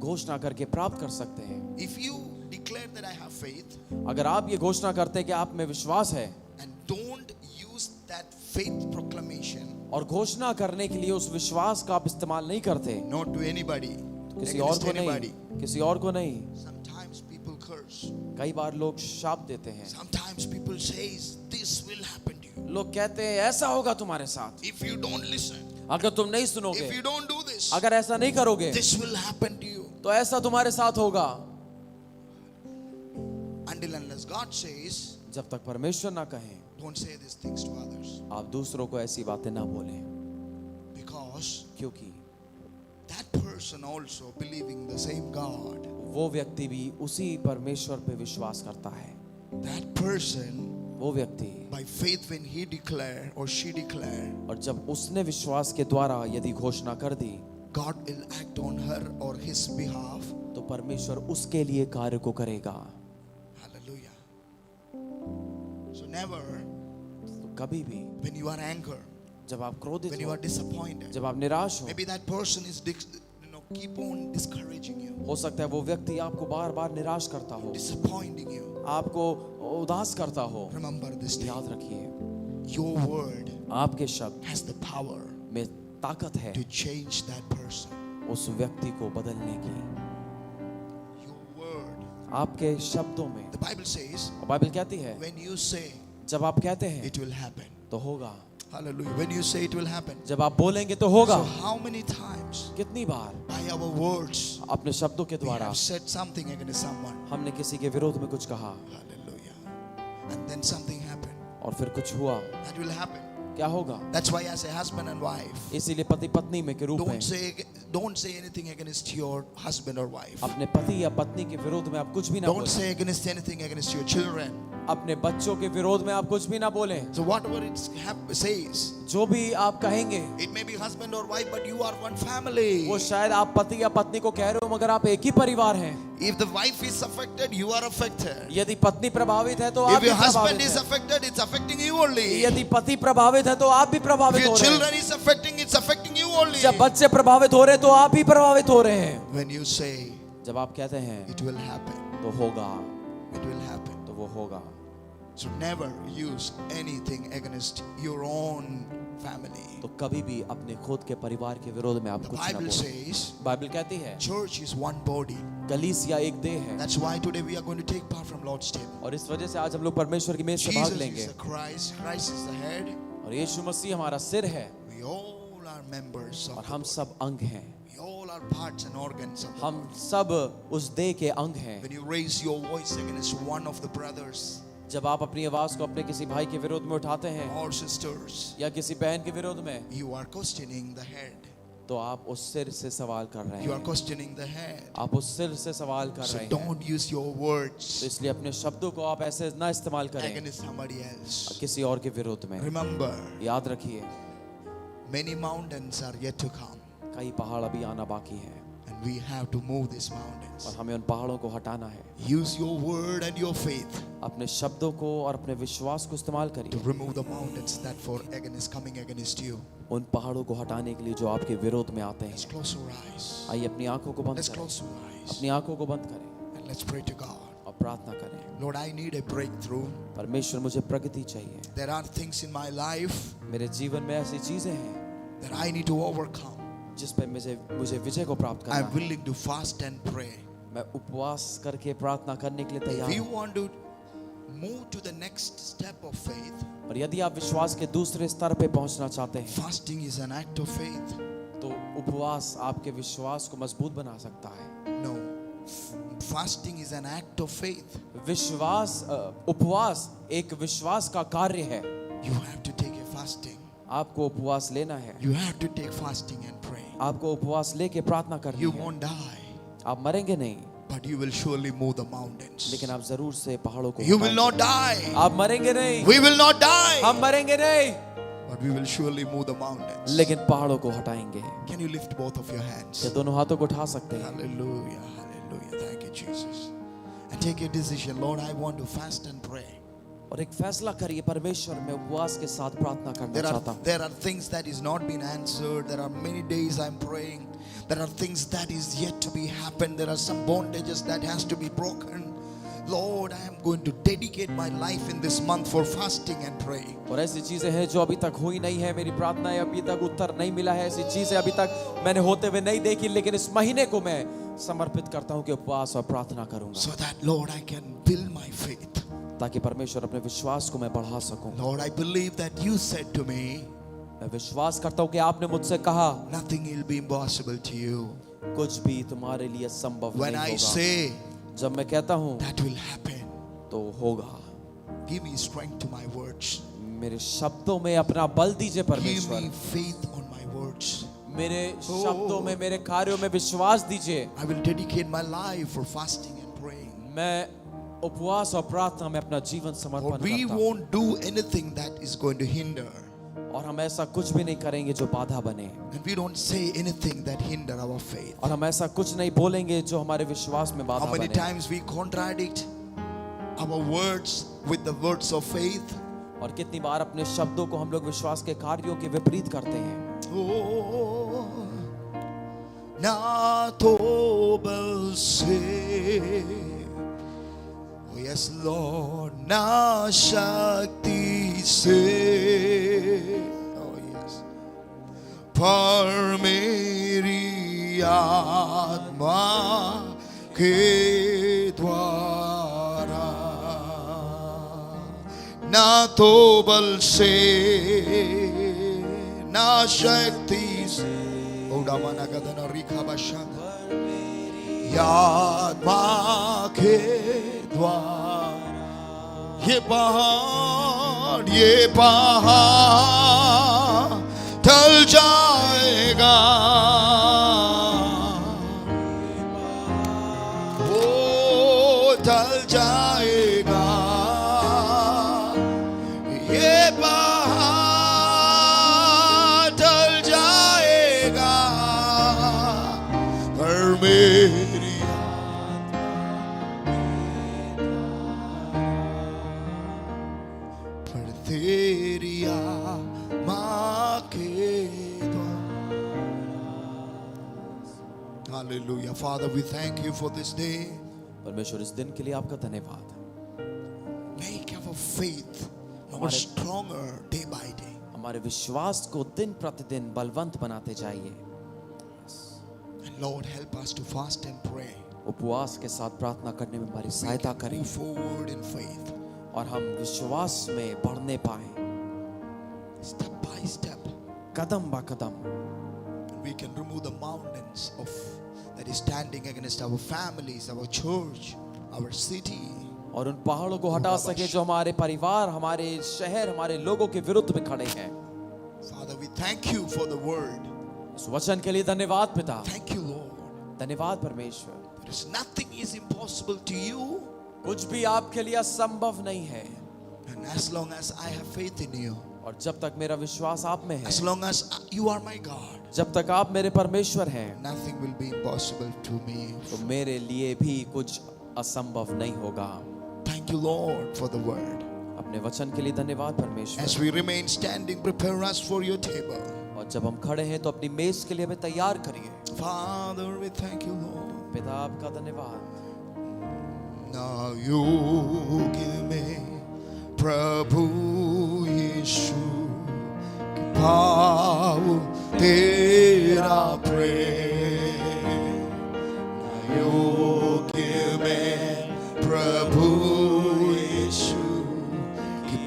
घोषणा करके प्राप्त कर सकते हैं। If you declare that I have faith अगर आप ये घोषणा करते हैं कि आप में विश्वास है and don't use that faith proclamation और घोषणा करने के लिए उस विश्वास का आप इस्तेमाल नहीं करते, not to anybody, किसी और against को anybody. नहीं, किसी और को नहीं। Sometimes people curse. कई बार लोग शाप देते हैं, Sometimes people says this will happen to you लोग कहते हैं ऐसा होगा तुम्हारे साथ if you don't listen. अगर तुम नहीं If सुनोगे, you don't do this, अगर ऐसा नहीं करोगे this will happen to you. तो ऐसा तुम्हारे साथ होगा। Until unless God says, जब तक परमेश्वर ना कहें, don't say these things to others, आप दूसरों को ऐसी बातें ना बोलें, because क्योंकि that person also believing the same God, वो व्यक्ति भी उसी परमेश्वर पे विश्वास करता है। that person वो व्यक्ति by faith when he declare or she declare, और जब उसने विश्वास के द्वारा यदि घोषणा कर दी God will act on her or his behalf. तो परमेश्वर उसके लिए कार्य को करेगा। Hallelujah. So never, तो कभी भी when you are angry, जब आप क्रोधित when you हो, are disappointed, जब आप निराश हो, maybe that person is keep on discouraging you, हो सकता है वो व्यक्ति आपको बार बार निराश करता हो, disappointing you. आपको उदास करता हो। Remember this thing. याद रखिए, Your word आपके शब्द has the power में ताकत है to change that person. उस व्यक्ति को बदलने की। Your word. आपके शब्दों में, The Bible says, और बाइबल कहती है when you say, जब आप कहते हैं it will happen. तो होगा, Hallelujah. When you say it will happen. जब आप बोलेंगे तो होगा। So how many times कितनी बार by our words अपने शब्दों के we द्वारा have said something against someone. हमने किसी के विरोध में कुछ कहा Hallelujah. And then something happened. और फिर कुछ हुआ। That will happen. क्या होगा? That's why as a husband and wife, इसीलिए पति पत्नी में के रूप में don't say anything against your husband or wife. अपने पति या पत्नी के विरोध में आप कुछ भी ना Don't बोलें। say against anything against your children. अपने बच्चों के विरोध में आप कुछ भी ना बोलें। So whatever it says, जो भी आप कहेंगे, it may be husband or wife, but you are one family. वो शायद आप पति या पत्नी को कह रहे हो मगर आप एक ही परिवार हैं। If the wife is affected, you are affected. यदि पत्नी प्रभावित है तो आप If भी your husband प्रभावित is हैं। affected, it's affecting you only. यदि पति प्रभावित है तो आप भी If प्रभावित your हो रहे children हैं। is affecting, it's affecting you only. जब बच्चे प्रभावित हो रहे हैं तो आप भी प्रभावित हो रहे हैं। When you say, जब आप कहते हैं it will happen, तो होगा, it will happen. तो वो होगा। So never use anything against your own family. तो कभी भी अपने खुद के परिवार के विरोध में आप The कुछ ना Bible बोलें। says, बाइबल कहती है church is one body. कलीसिया एक देह है। That's why today we are going to take part from Lord's table. और इस वजह से आज हम लोग परमेश्वर की मेज से भाग Jesus लेंगे। is the Christ, Christ is the head. और यीशु मसीह हमारा सिर है We all are members और of हम सब अंग हैं। We all are parts and organs of हम सब उस देह के अंग हैं। When you raise your voice against one of the brothers जब आप अपनी आवाज को अपने किसी भाई के विरोध में उठाते हैं or sisters, या किसी बहन के विरोध में, you are questioning the head. तो आप उस सिर से सवाल कर रहे You are हैं। questioning the head. आप उस सिर से सवाल कर So रहे हैं। don't use your तो words इसलिए अपने शब्दों को आप ऐसे ना इस्तेमाल करें against somebody else. किसी और के विरोध में। Remember, याद रखिए many mountains are yet to come, कई पहाड़ अभी आना बाकी है and we have to move these mountains. और हमें उन पहाड़ों को हटाना है। Use your word and your faith अपने शब्दों को और अपने विश्वास को इस्तेमाल to करिए remove the mountains that for against coming against you. उन पहाड़ों को हटाने के लिए जो आपके विरोध में आते Let's हैं। close our eyes. आइए अपनी आंखों को बंद Let's करें, close our eyes अपनी आंखों को बंद करें and let's pray to God. और प्रार्थना करें। Lord, I need a breakthrough. परमेश्वर मुझे प्रगति चाहिए। There are things in my life मेरे जीवन में ऐसी चीजें हैं that I need to overcome. जिस पे मुझे विजय को प्राप्त करना I'm है। willing to fast and pray. मैं उपवास करके प्रार्थना करने के लिए तैयार If you हूँ। want to move to the next step of faith, और यदि आप विश्वास के दूसरे स्तर पे पहुंचना चाहते हैं fasting is an act of faith. तो उपवास आपके विश्वास को मजबूत बना सकता है। No, fasting is an act of faith. उपवास एक विश्वास का कार्य है। You have to take a fasting. आपको उपवास लेना है। You have to take fasting and pray. आपको उपवास लेके प्रार्थना करनी You है। won't die, आप मरेंगे नहीं, but you will surely move the mountains. लेकिन आप जरूर से पहाड़ों को You will हटाएंगे। not die. आप मरेंगे नहीं, We will not die, हम मरेंगे नहीं, but we will surely move the mountains. लेकिन पहाड़ों को हटाएंगे। Can you lift both of your hands? क्या दोनों हाथों को उठा सकते हैं? Hallelujah, hallelujah. Thank you, Jesus. And take a decision. Lord, I want to fast and pray. और एक फैसला करिए, परमेश्वर मैं उपवास के साथ प्रार्थना करना चाहता हूँ। There are things that is not been answered. There are many days I'm praying. There are things that is yet to be happened. There are some bondages that has to be broken. Lord, I am going to dedicate my life in this month for fasting and praying. और ऐसी चीजें हैं जो अभी तक हुई नहीं है, मेरी प्रार्थनाएं अभी तक उत्तर नहीं मिला है, ऐसी चीजें अभी तक मैंने होते हुए नहीं देखी, लेकिन इस महीने को मैं समर्पित करता हूँ कि उपवास और प्रार्थना करूंगा, So that, Lord, I can build my faith. ताकि परमेश्वर अपने विश्वास को मैं बढ़ा सकूं। Lord, I believe that you said to me, मैं विश्वास करता हूँ कि आपने मुझसे कहा nothing will be impossible to you. कुछ भी तुम्हारे लिए संभव When नहीं I होगा। say जब मैं कहता हूँ that will happen, तो होगा। give me strength to my words. मेरे शब्दों में अपना बल दीजिए Give परमेश्वर, me faith on my words. मेरे शब्दों में, मेरे कार्यों में विश्वास दीजिए। I will dedicate my life for fasting and praying. मैं उपवास और प्रार्थना में अपना जीवन For समर्पण we करता हूँ। won't do anything that is going to hinder. और हम ऐसा कुछ भी नहीं करेंगे जो बाधा बने, And we don't say anything that hinder our faith. और हम ऐसा कुछ नहीं बोलेंगे जो हमारे विश्वास में बाधा How many बने। times we contradict our words with the words of faith? और कितनी बार अपने शब्दों को हम लोग विश्वास के कार्यों के विपरीत करते हैं। Oh, na tobal se. Oh yes, Lord, na shakti se. Oh yes. Par meri atma ke dwara na to bal se na shakti se odamana gadana rikha bashanda याद माँ के द्वार ये पहाड़ ढल जाएगा, वो ढल जाएगा, ये पहाड़ ढल जाएगा, पर मेरी पर तेरी माँ के द्वार। Hallelujah. Father, we thank you for this day. परमेश्वर इस दिन के लिए आपका धन्यवाद। Make our faith more stronger day by day. हमारे विश्वास को दिन प्रतिदिन बलवंत बनाते जाइए। And Lord, help us to fast and pray. उपवास के साथ प्रार्थना करने में हमारी सहायता करें Move forward in faith, और हम विश्वास में बढ़ने पाए, step by step. कदम बा कदम। We can remove the mountains of that is standing against our families, our church, our city. और उन पहाड़ों को हटा सके जो हमारे परिवार, हमारे शहर, हमारे लोगों के विरुद्ध में खड़े हैं। Father, we thank you for the word. इस वचन के लिए धन्यवाद पिता। Thank you, Lord. धन्यवाद परमेश्वर। There is nothing is impossible to you. कुछ भी आपके लिए असंभव नहीं है। And as long as I have faith in you, और जब तक मेरा विश्वास आप में है, as long as you are my God, जब तक आप मेरे परमेश्वर हैं, nothing will be impossible to me. तो मेरे लिए भी कुछ असंभव नहीं होगा। Thank you, Lord, for the word. अपने वचन के लिए धन्यवाद परमेश्वर। As we remain standing, prepare us for your table. और जब हम खड़े हैं तो अपनी मेज के लिए हमें तैयार करिए। Father, we thank you, Lord. पिता आपका धन्यवाद। Now you give me, प्रभु यीशु, भाव तेरा प्रेम। Now you give me, प्रभु यीशु,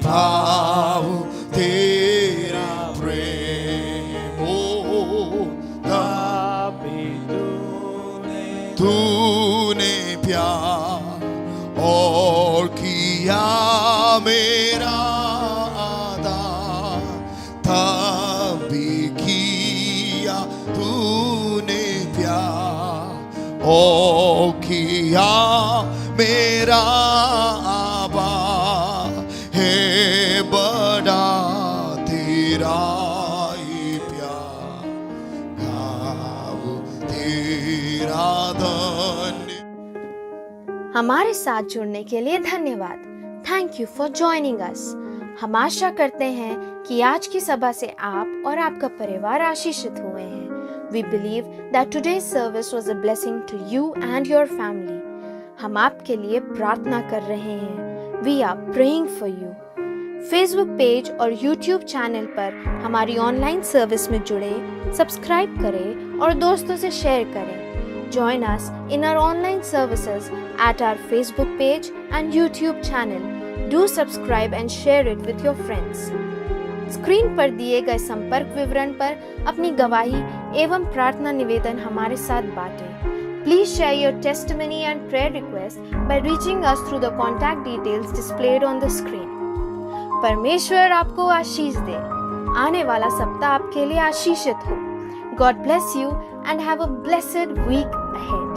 भाव तेरा प्रेम। ओ तूने प्यार और किया मेरा अदा, तभी किया तूने प्यार और किया मेरा आबा, है बड़ा तेरा ही प्यार, गाओ तेरा धन्य। हमारे साथ जुड़ने के लिए धन्यवाद। Thank you for joining us. हम आशा करते हैं कि आज की सभा से आप और आपका परिवार आशीषित हुए हैं। We believe that today's service was a blessing to you and your family. हम आपके लिए प्रार्थना कर रहे हैं। We are praying for you. Facebook page और यूट्यूब चैनल पर हमारी ऑनलाइन सर्विस में जुड़े, सब्सक्राइब करें और दोस्तों से शेयर करें। Join us in our online services at our Facebook page and YouTube channel. Do subscribe and share it with your friends. Screen पर दिए गए संपर्क विवरण पर अपनी गवाही एवं प्रार्थना निवेदन हमारे साथ बांटें। Please share your testimony and prayer request by reaching us through the contact details displayed on the screen. परमेश्वर आपको आशीष दे। आने वाला सप्ताह आपके लिए आशीषित हो। God bless you and have a blessed week ahead.